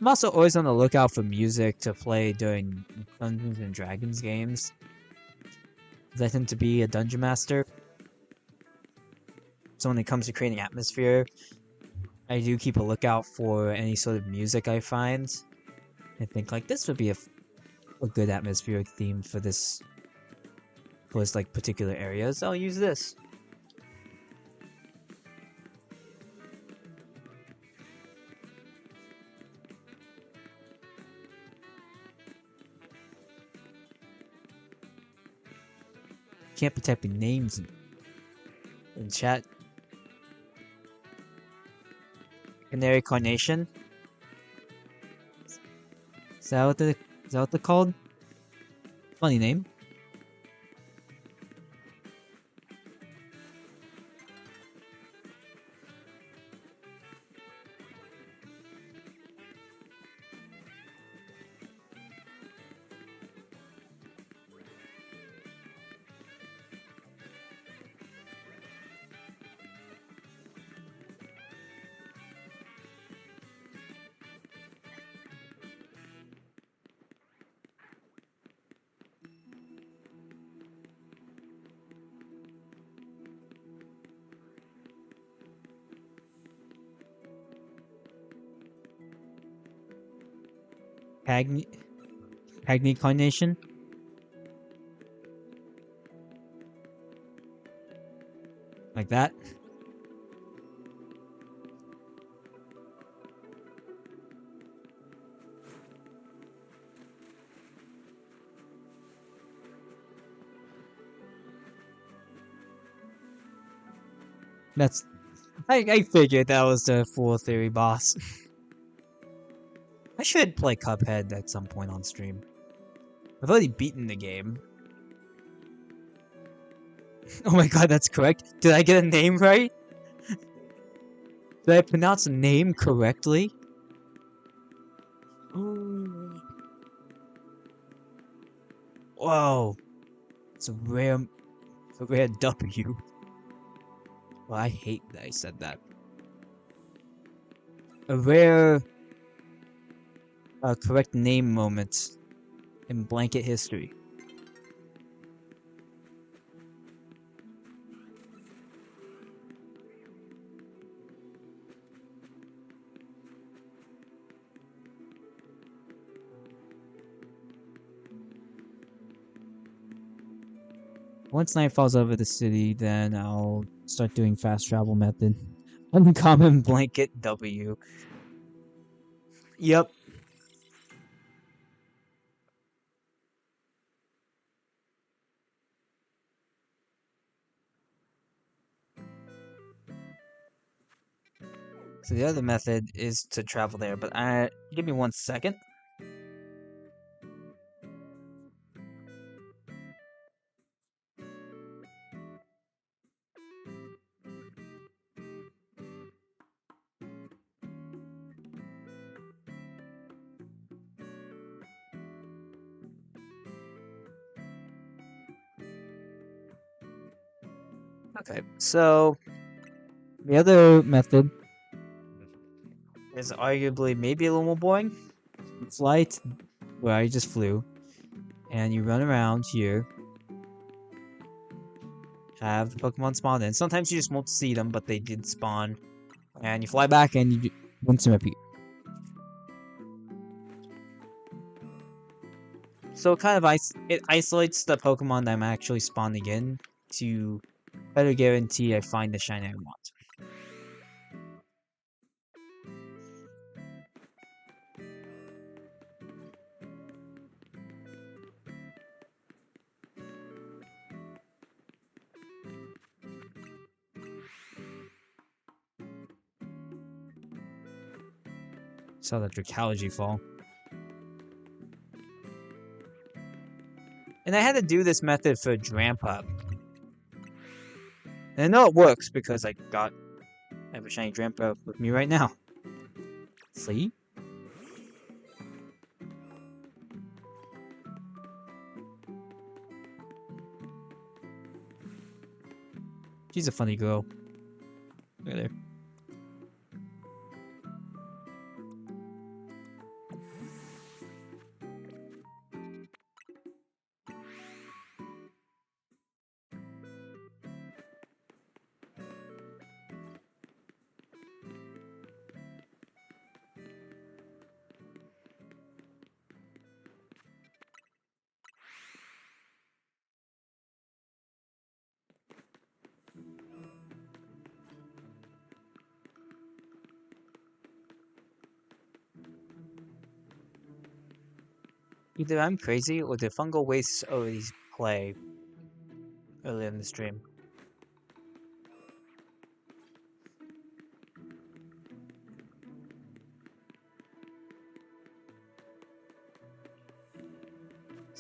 I'm also always on the lookout for music to play during Dungeons and Dragons games. I tend to be a dungeon master. So when it comes to creating atmosphere, I do keep a lookout for any sort of music I find. I think like this would be a good atmospheric theme for this like particular areas. I'll use this. Can't be typing names. in chat. Canary Carnation. Is that what they're called? Funny name. Agni Carnation? Like that? That's... I figured that was the full theory boss. I should play Cuphead at some point on stream. I've already beaten the game. Oh my god, that's correct. Did I get a name right? Did I pronounce a name correctly? Whoa. It's a rare W. Well, I hate that I said that. A rare correct name moment in blanket history. Once night falls over the city, then I'll start doing fast travel method. Uncommon blanket W. Yep. So the other method is to travel there, but give me 1 second. Okay, so the other method is arguably maybe a little more boring. You fly where I just flew, and you run around here, have the Pokemon spawn in. Sometimes you just won't see them, but they did spawn. And you fly back and you rinse and repeat. So it kind of it isolates the Pokemon that I'm actually spawning in to better guarantee I find the shiny I want. Saw the Dracology fall. And I had to do this method for Drampa. And I know it works because I have a shiny Drampa with me right now. See? She's a funny girl. Look at her. Either I'm crazy or the fungal wastes already play earlier in the stream.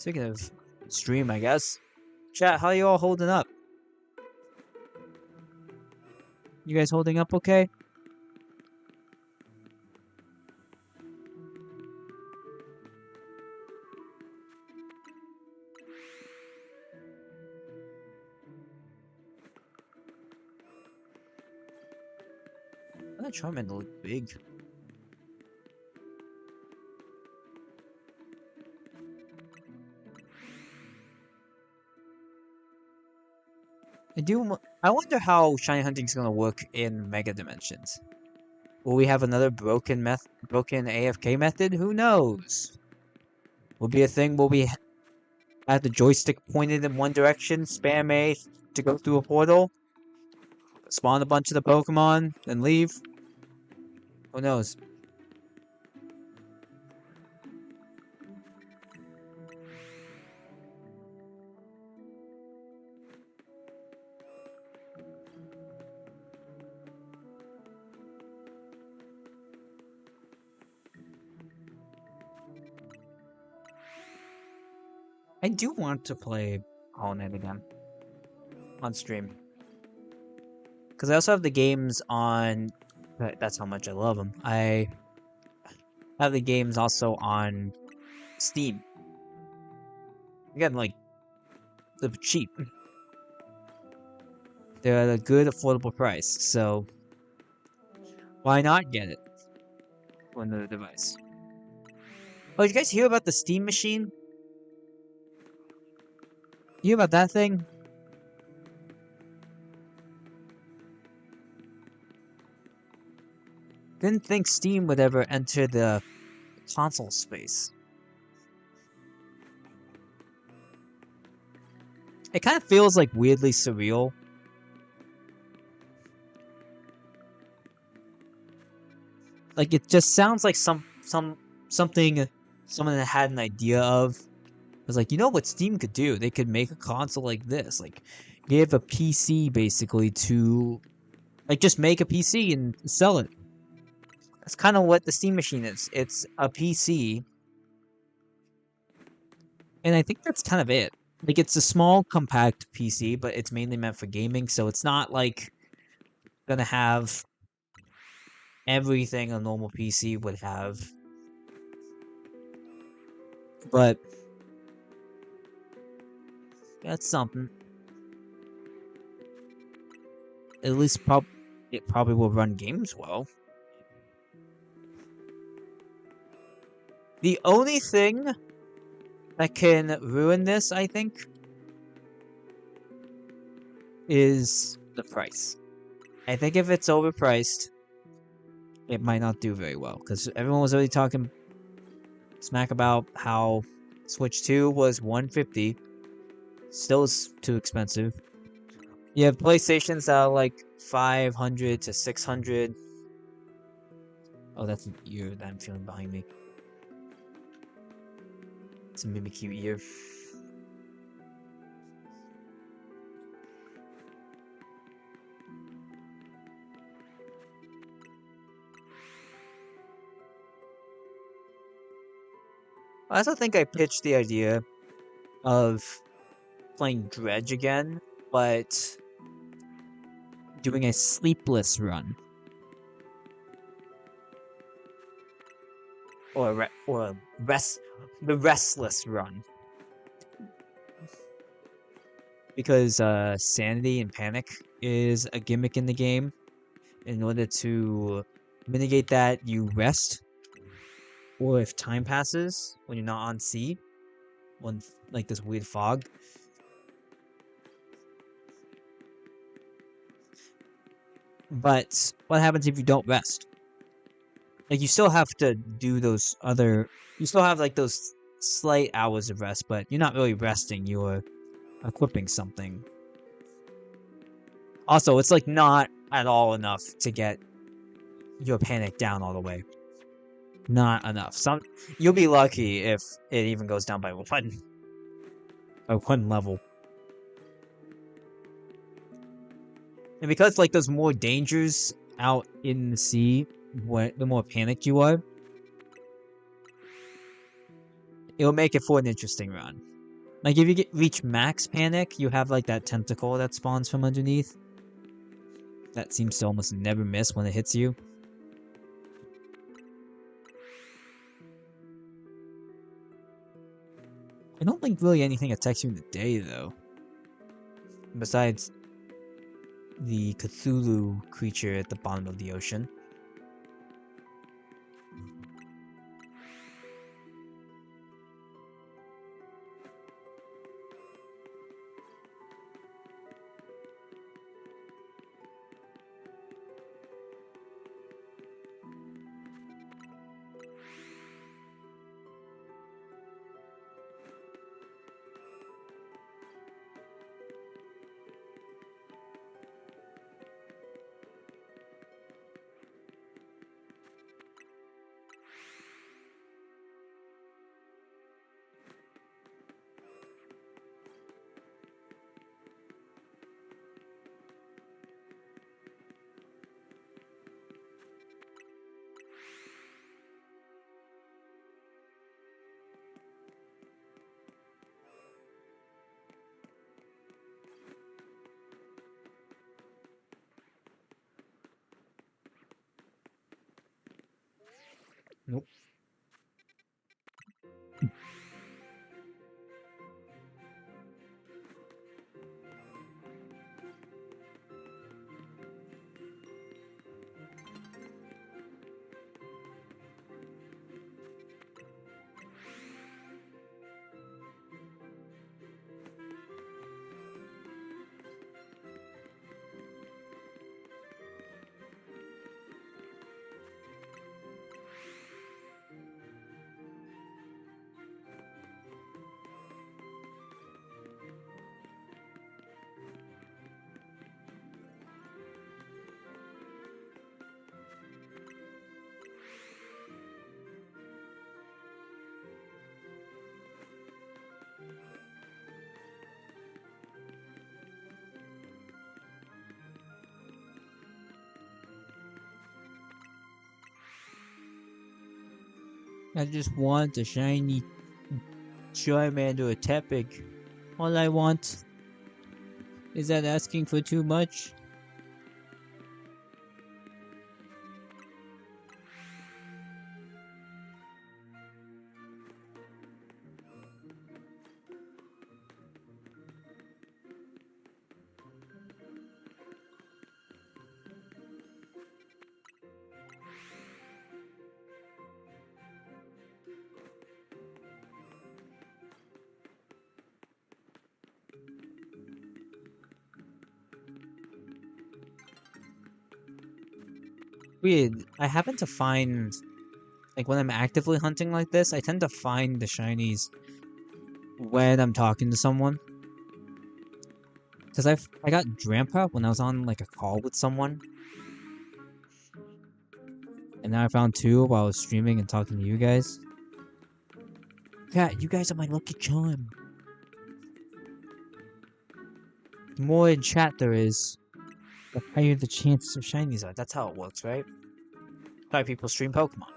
Speaking of stream, I guess. Chat, how you all holding up? You guys holding up okay? That Charmander look big. I wonder how shiny hunting is gonna work in Mega Dimensions. Will we have another broken AFK method? Who knows? Will be a thing where we have the joystick pointed in one direction, spam A to go through a portal, spawn a bunch of the Pokemon, then leave. Who knows? I do want to play Hollow Knight again on stream. Because I also have the games on... That's how much I love them. I have the games also on Steam. Again, like, they're cheap. They're at a good, affordable price, so why not get it on the device? Oh, did you guys hear about the Steam machine? You hear about that thing? Didn't think Steam would ever enter the console space. It kind of feels like weirdly surreal. Like it just sounds like something someone had an idea of. It was like, you know what Steam could do? They could make a console like this, like give a PC basically to, like, just make a PC and sell it. That's kind of what the Steam machine is. It's a PC, and I think that's kind of it. Like, it's a small, compact PC, but it's mainly meant for gaming, so it's not like gonna have everything a normal PC would have. But that's something. At least it probably will run games well. The only thing that can ruin this, I think, is the price. I think if it's overpriced, it might not do very well, because everyone was already talking smack about how Switch 2 was $150. Still is too expensive. You have PlayStations that are like $500 to $600. Oh, that's an ear that I'm feeling behind me. It's a Mimikyu ear. I also think I pitched the idea of playing Dredge again, but doing a sleepless run. Or the restless run. Because sanity and panic is a gimmick in the game. In order to mitigate that, you rest. Or if time passes, when you're not on sea, when like this weird fog. But what happens if you don't rest? Like, you still have to do those other... You still have, like, those slight hours of rest, but you're not really resting, you're equipping something. Also, it's, like, not at all enough to get your panic down all the way. Not enough. You'll be lucky if it even goes down by one level. And because, like, there's more dangers out in the sea, the more panicked you are, it'll make it for an interesting run. Like if you reach max panic, you have like that tentacle that spawns from underneath. That seems to almost never miss when it hits you. I don't think really anything attacks you in the day though. Besides the Cthulhu creature at the bottom of the ocean. Nope. I just want a shiny Charmander or Tepig. All I want. Is that asking for too much? Weird. I happen to find, like, when I'm actively hunting like this, I tend to find the shinies when I'm talking to someone. Because I got Drampa when I was on, like, a call with someone. And now I found 2 while I was streaming and talking to you guys. Yeah, you guys are my lucky charm. The more in chat there is, the higher the chances of shinies are. That's how it works, right? That's why people stream Pokemon.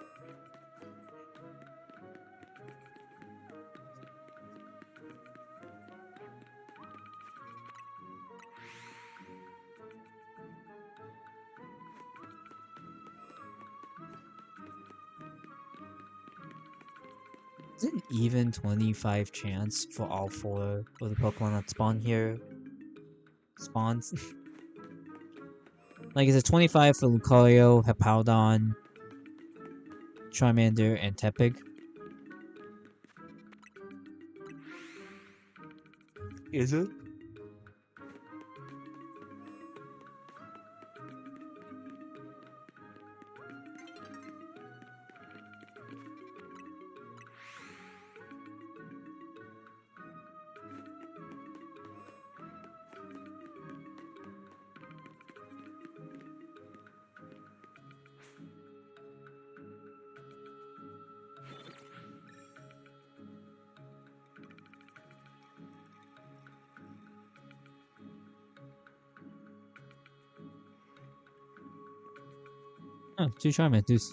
Is it an even 25 chance for all 4 of the Pokemon that spawn here spawns? Like, is it 25 for Lucario, Hippowdon, Charmander, and Tepig? Is it? Oh, 2 Charmanders.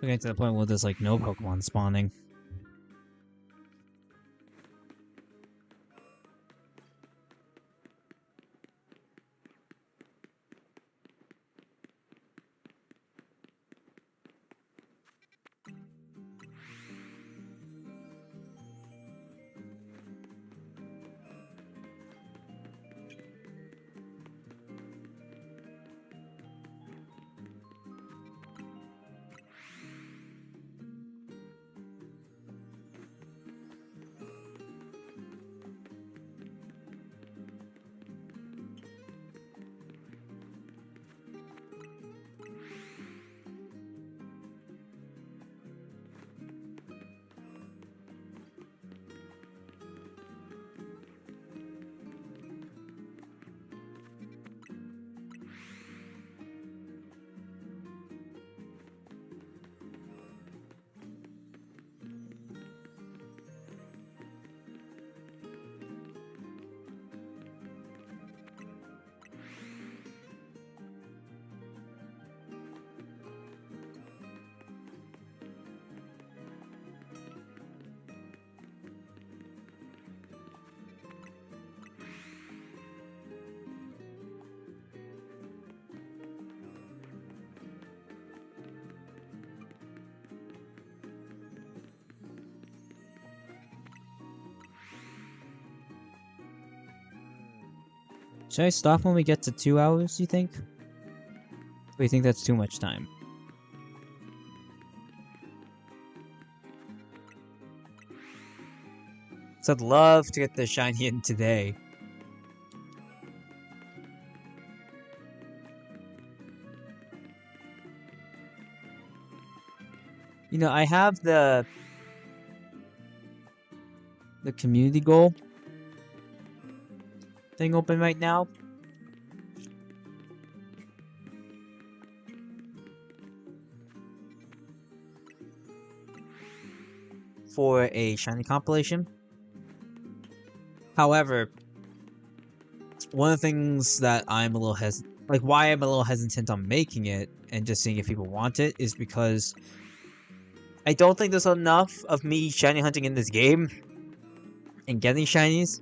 We're getting to the point where there's like no Pokemon spawning. Should I stop when we get to 2 hours, you think? Or you think that's too much time? So I'd love to get the shiny in today. You know, I have the community goal thing open right now. For a shiny compilation. However, one of the things that I'm a little why I'm a little hesitant on making it and just seeing if people want it is because I don't think there's enough of me shiny hunting in this game and getting shinies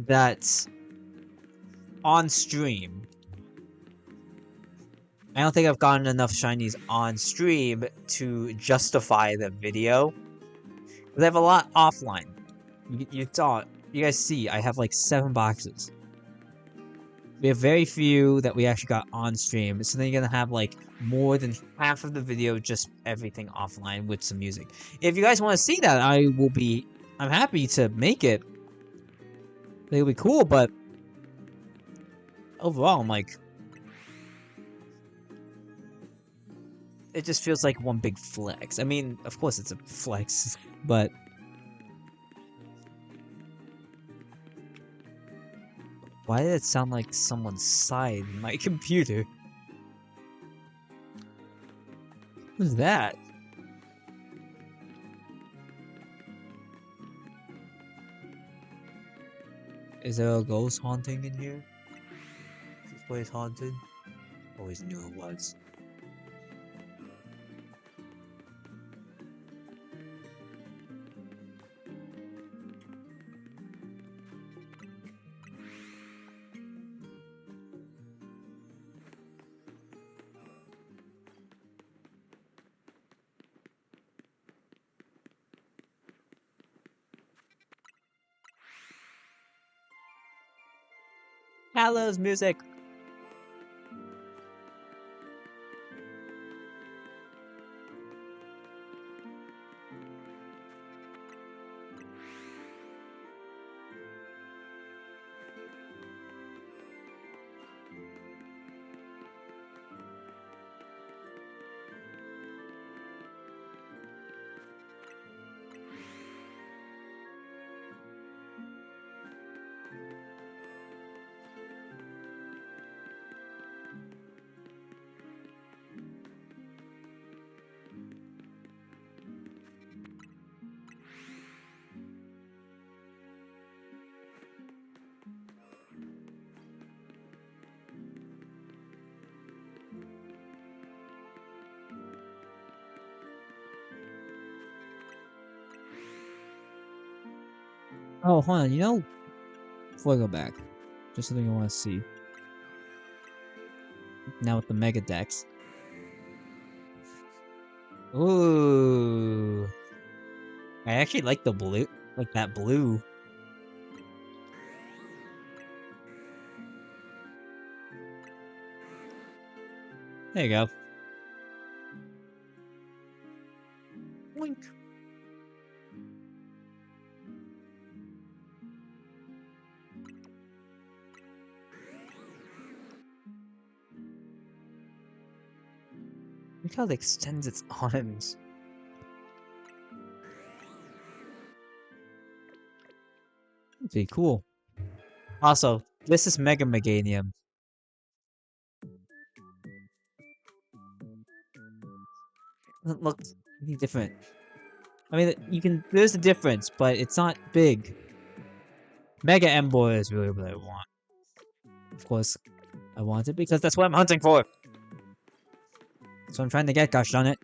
that on stream. I don't think I've gotten enough shinies on stream to justify the video. But I have a lot offline. You guys see, I have like 7 boxes. We have very few that we actually got on stream, so then you're gonna have like more than half of the video just everything offline with some music. If you guys want to see that, I'm happy to make it. It'll be cool, but overall, I'm like, it just feels like one big flex. I mean, of course it's a flex, but why did it sound like someone sighed in my computer? Who's that? Is there a ghost haunting in here? Is this place haunted? Always knew it was. Hallows music! Oh, hold on. You know, before I go back, just something I want to see. Now with the Mega Dex. Ooh. I actually like the blue. Like that blue. There you go. Boink. Look how it extends its arms. Pretty cool. Also, this is Mega Meganium. It looks really different. I mean, there's a difference, but it's not big. Mega Emboy is really what I want. Of course, I want it because that's what I'm hunting for. That's what I'm trying to get, gosh darn it.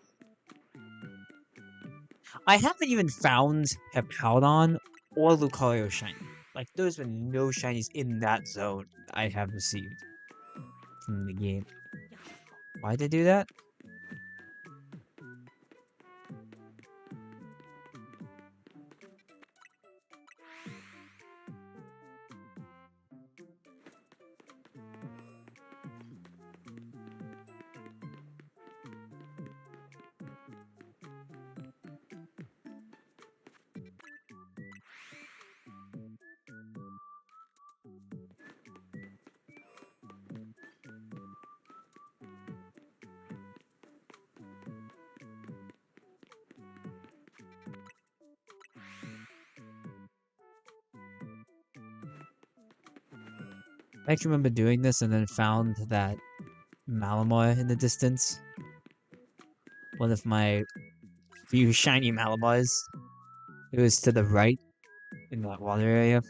I haven't even found Hippowdon or Lucario shiny. Like, there's been no shinies in that zone I have received from the game. Why'd they do that? I actually remember doing this and then found that Malamar in the distance. One of my few shiny Malamars. It was to the right in that water area.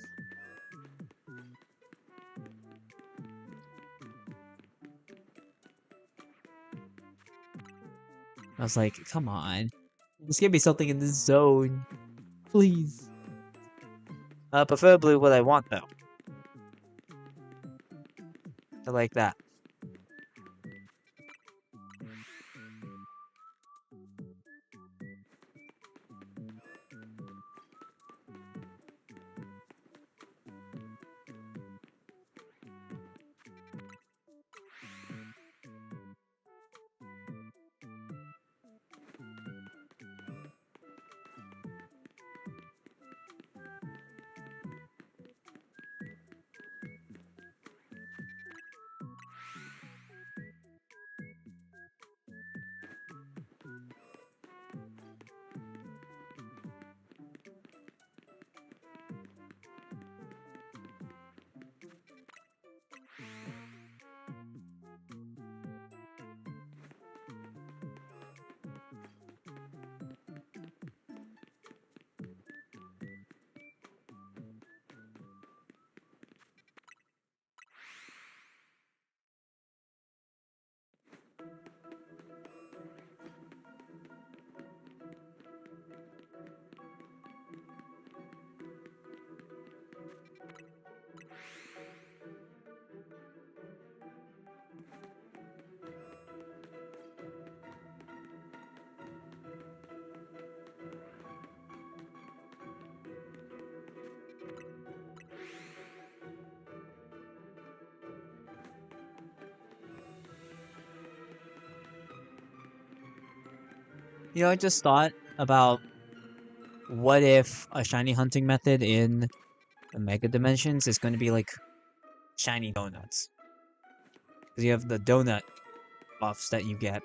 I was like, come on. Just give me something in this zone. Please. Preferably what I want though. I like that. You know, I just thought about what if a shiny hunting method in the Mega Dimensions is going to be like shiny donuts. Because you have the donut buffs that you get.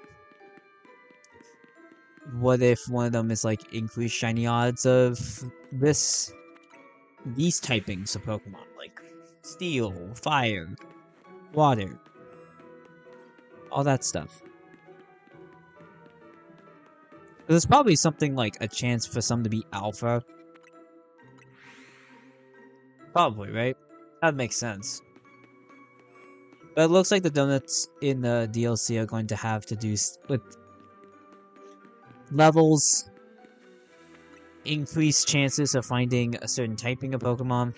What if one of them is like increased shiny odds of these typings of Pokemon, like steel, fire, water, all that stuff. There's probably something like a chance for some to be alpha. Probably, right? That makes sense. But it looks like the donuts in the DLC are going to have to do with levels increased chances of finding a certain typing of Pokemon.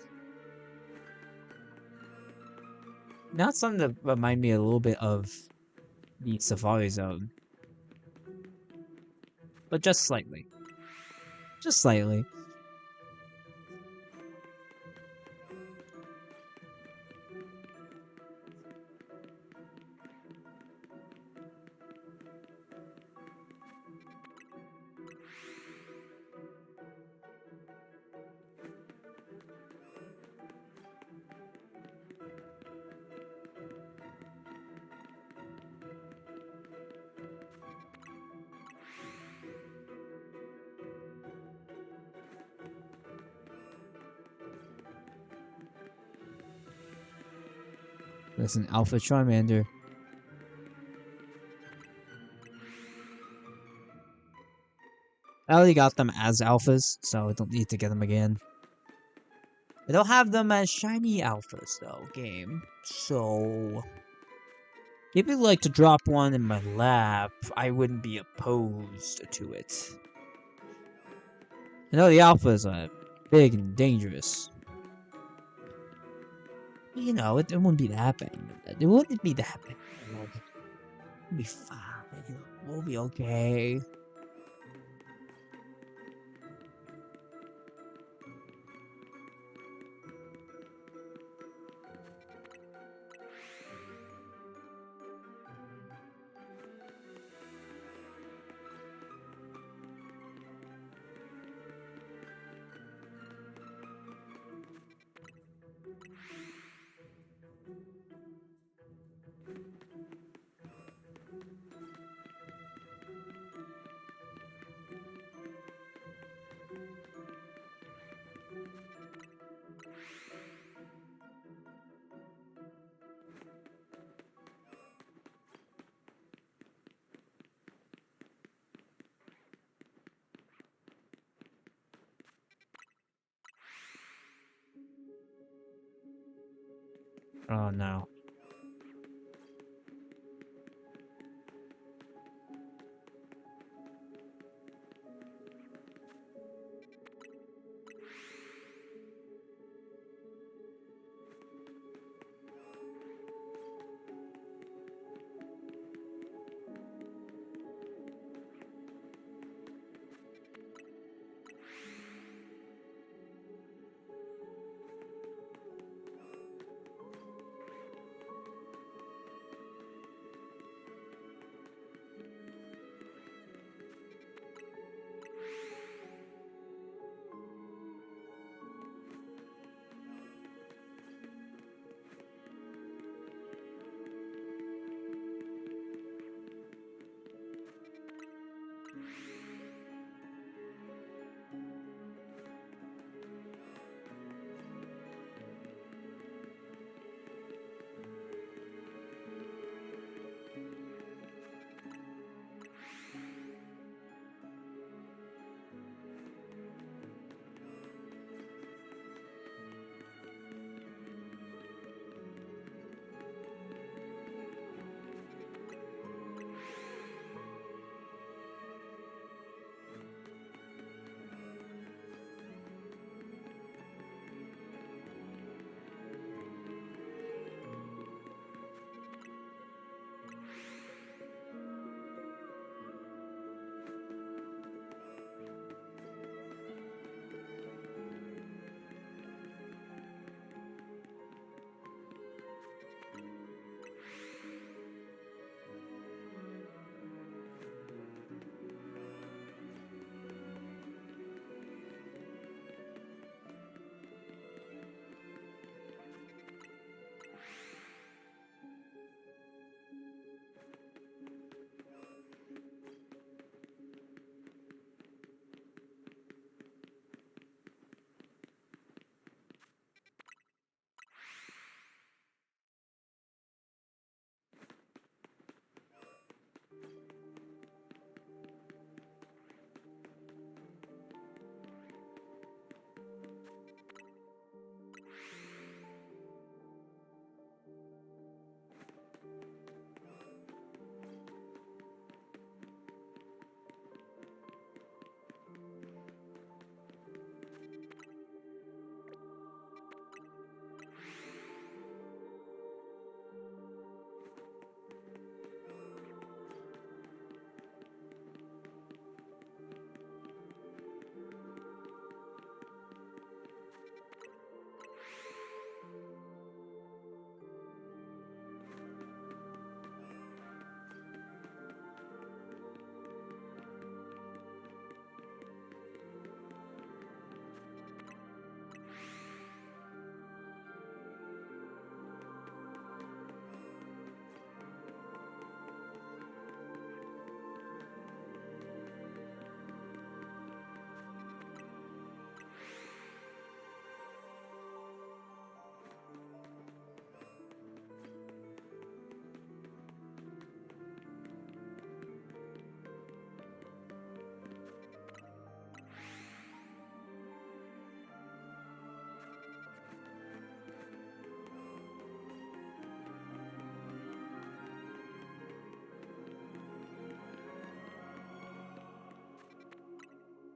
Now it's something to remind me a little bit of the Safari Zone. But just slightly. Just slightly. That's an Alpha Charmander. I already got them as alphas, so I don't need to get them again. I don't have them as shiny alphas, though, game. So, if you'd like to drop one in my lap, I wouldn't be opposed to it. I know the alphas are big and dangerous. You know, it wouldn't be that bad. It wouldn't be that bad. We'll be fine. We'll be okay. Oh no.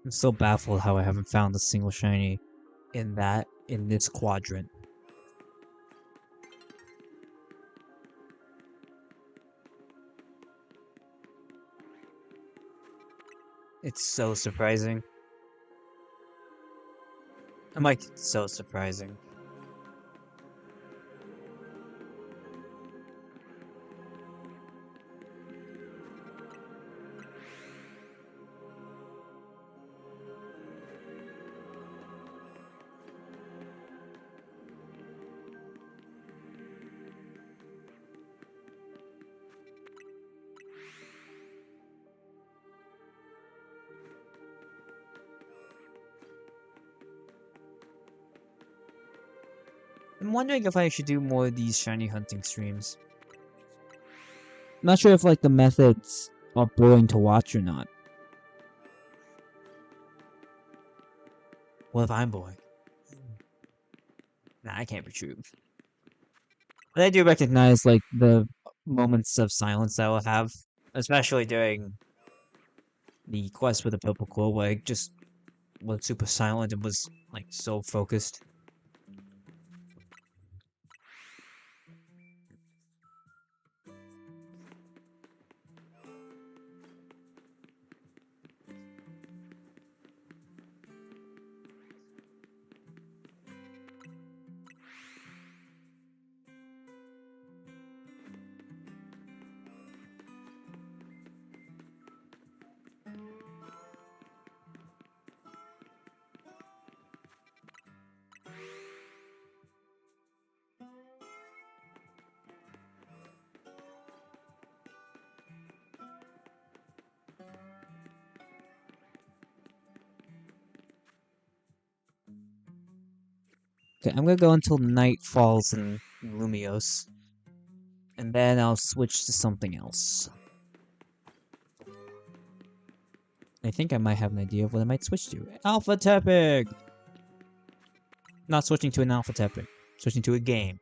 I'm still baffled how I haven't found a single shiny in this quadrant. It's so surprising. I'm like, it's so surprising. I'm wondering if I should do more of these shiny hunting streams. I'm not sure if like the methods are boring to watch or not. What if I'm boring? Nah, I can't be true. But I do recognize like the moments of silence I will have, especially during the quest with the purple claw, where I just was super silent and was like so focused. Okay, I'm gonna go until night falls in Lumios, and then I'll switch to something else. I think I might have an idea of what I might switch to. Alpha Tepig! Not switching to an Alpha Tepig. Switching to a game.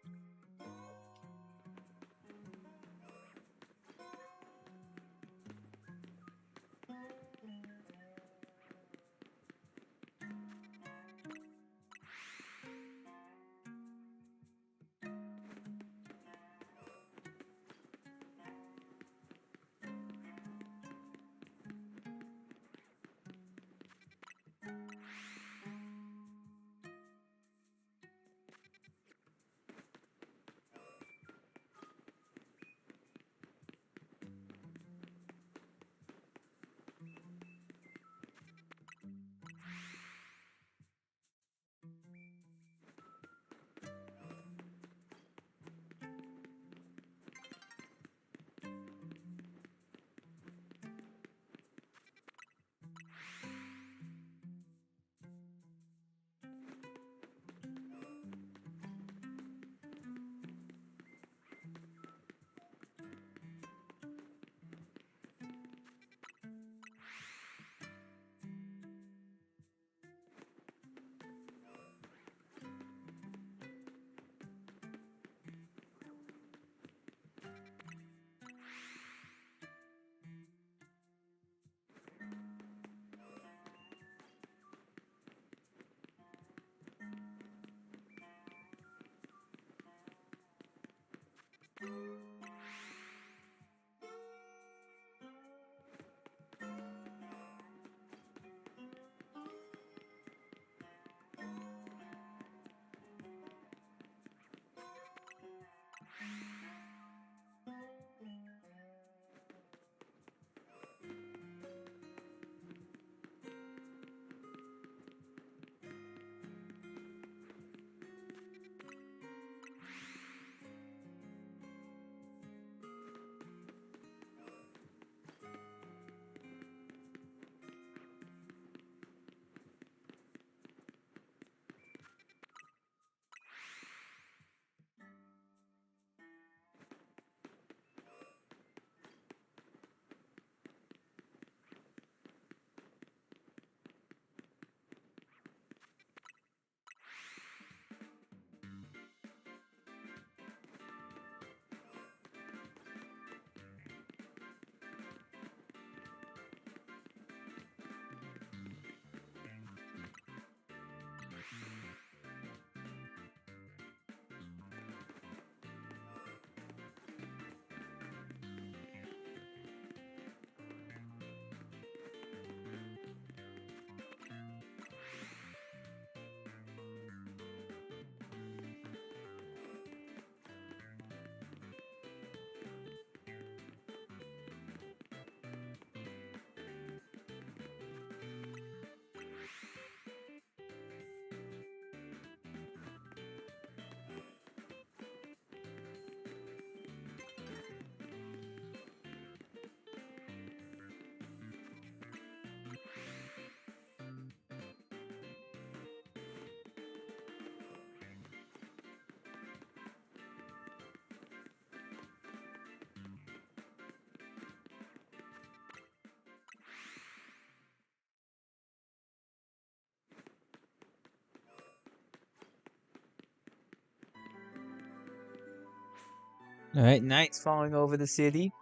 Alright, night's falling over the city.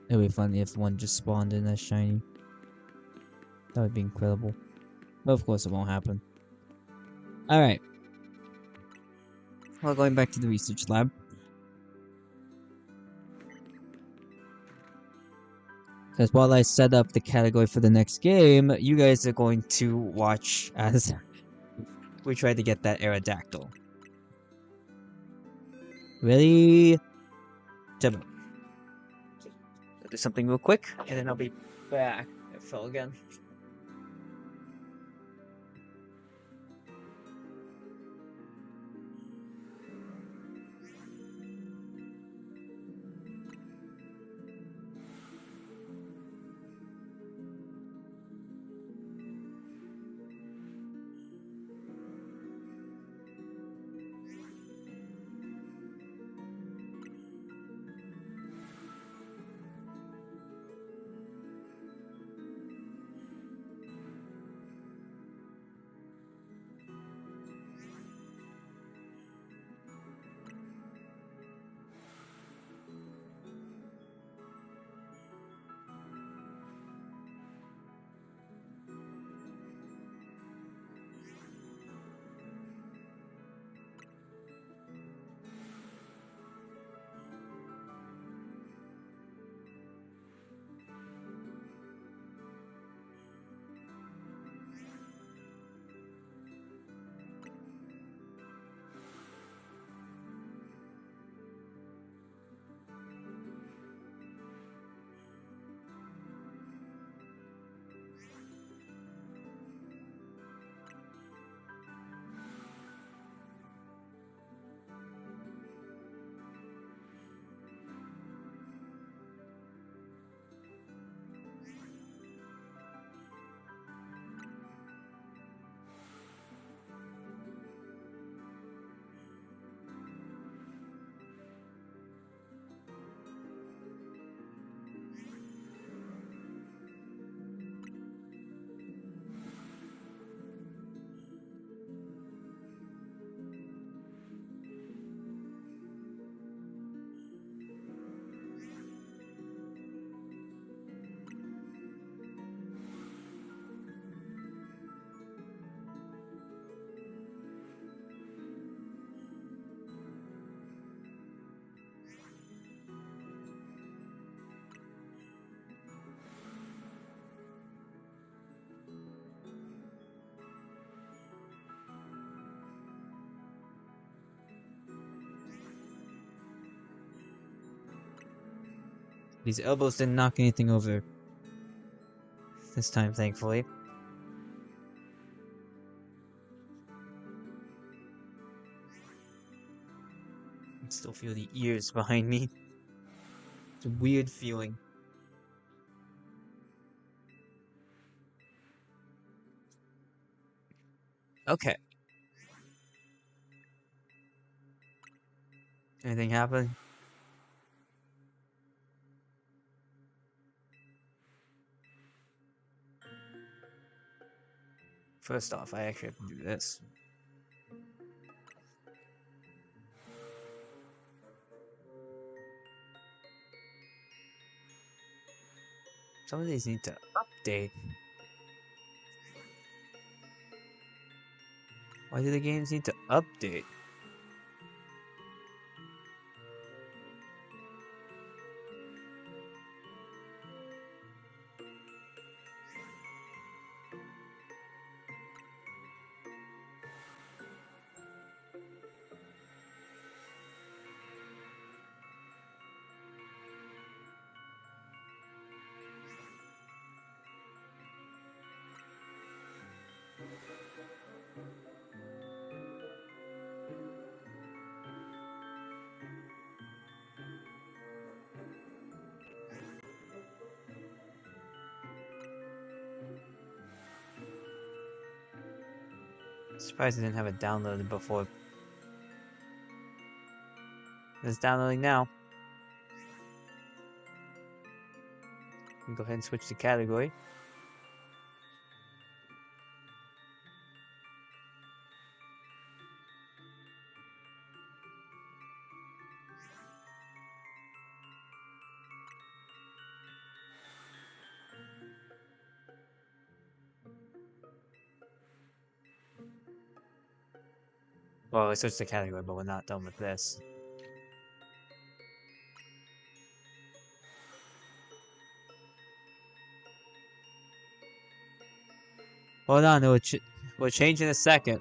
It would be funny if one just spawned in as shiny. That would be incredible. But of course it won't happen. Alright. Well, going back to the research lab. Because while I set up the category for the next game, you guys are going to watch as we try to get that Aerodactyl. Ready? Demo. Do something real quick, and then I'll be back. It fell again. These elbows didn't knock anything over this time, thankfully. I can still feel the ears behind me. It's a weird feeling. Okay. Anything happen? First off, I actually have to do this. Some of these need to update. Why do the games need to update? Surprised I didn't have it downloaded before. It's downloading now. can go ahead and switch the category. Well, I switched the category, but we're not done with this. Hold on, we'll change in a second.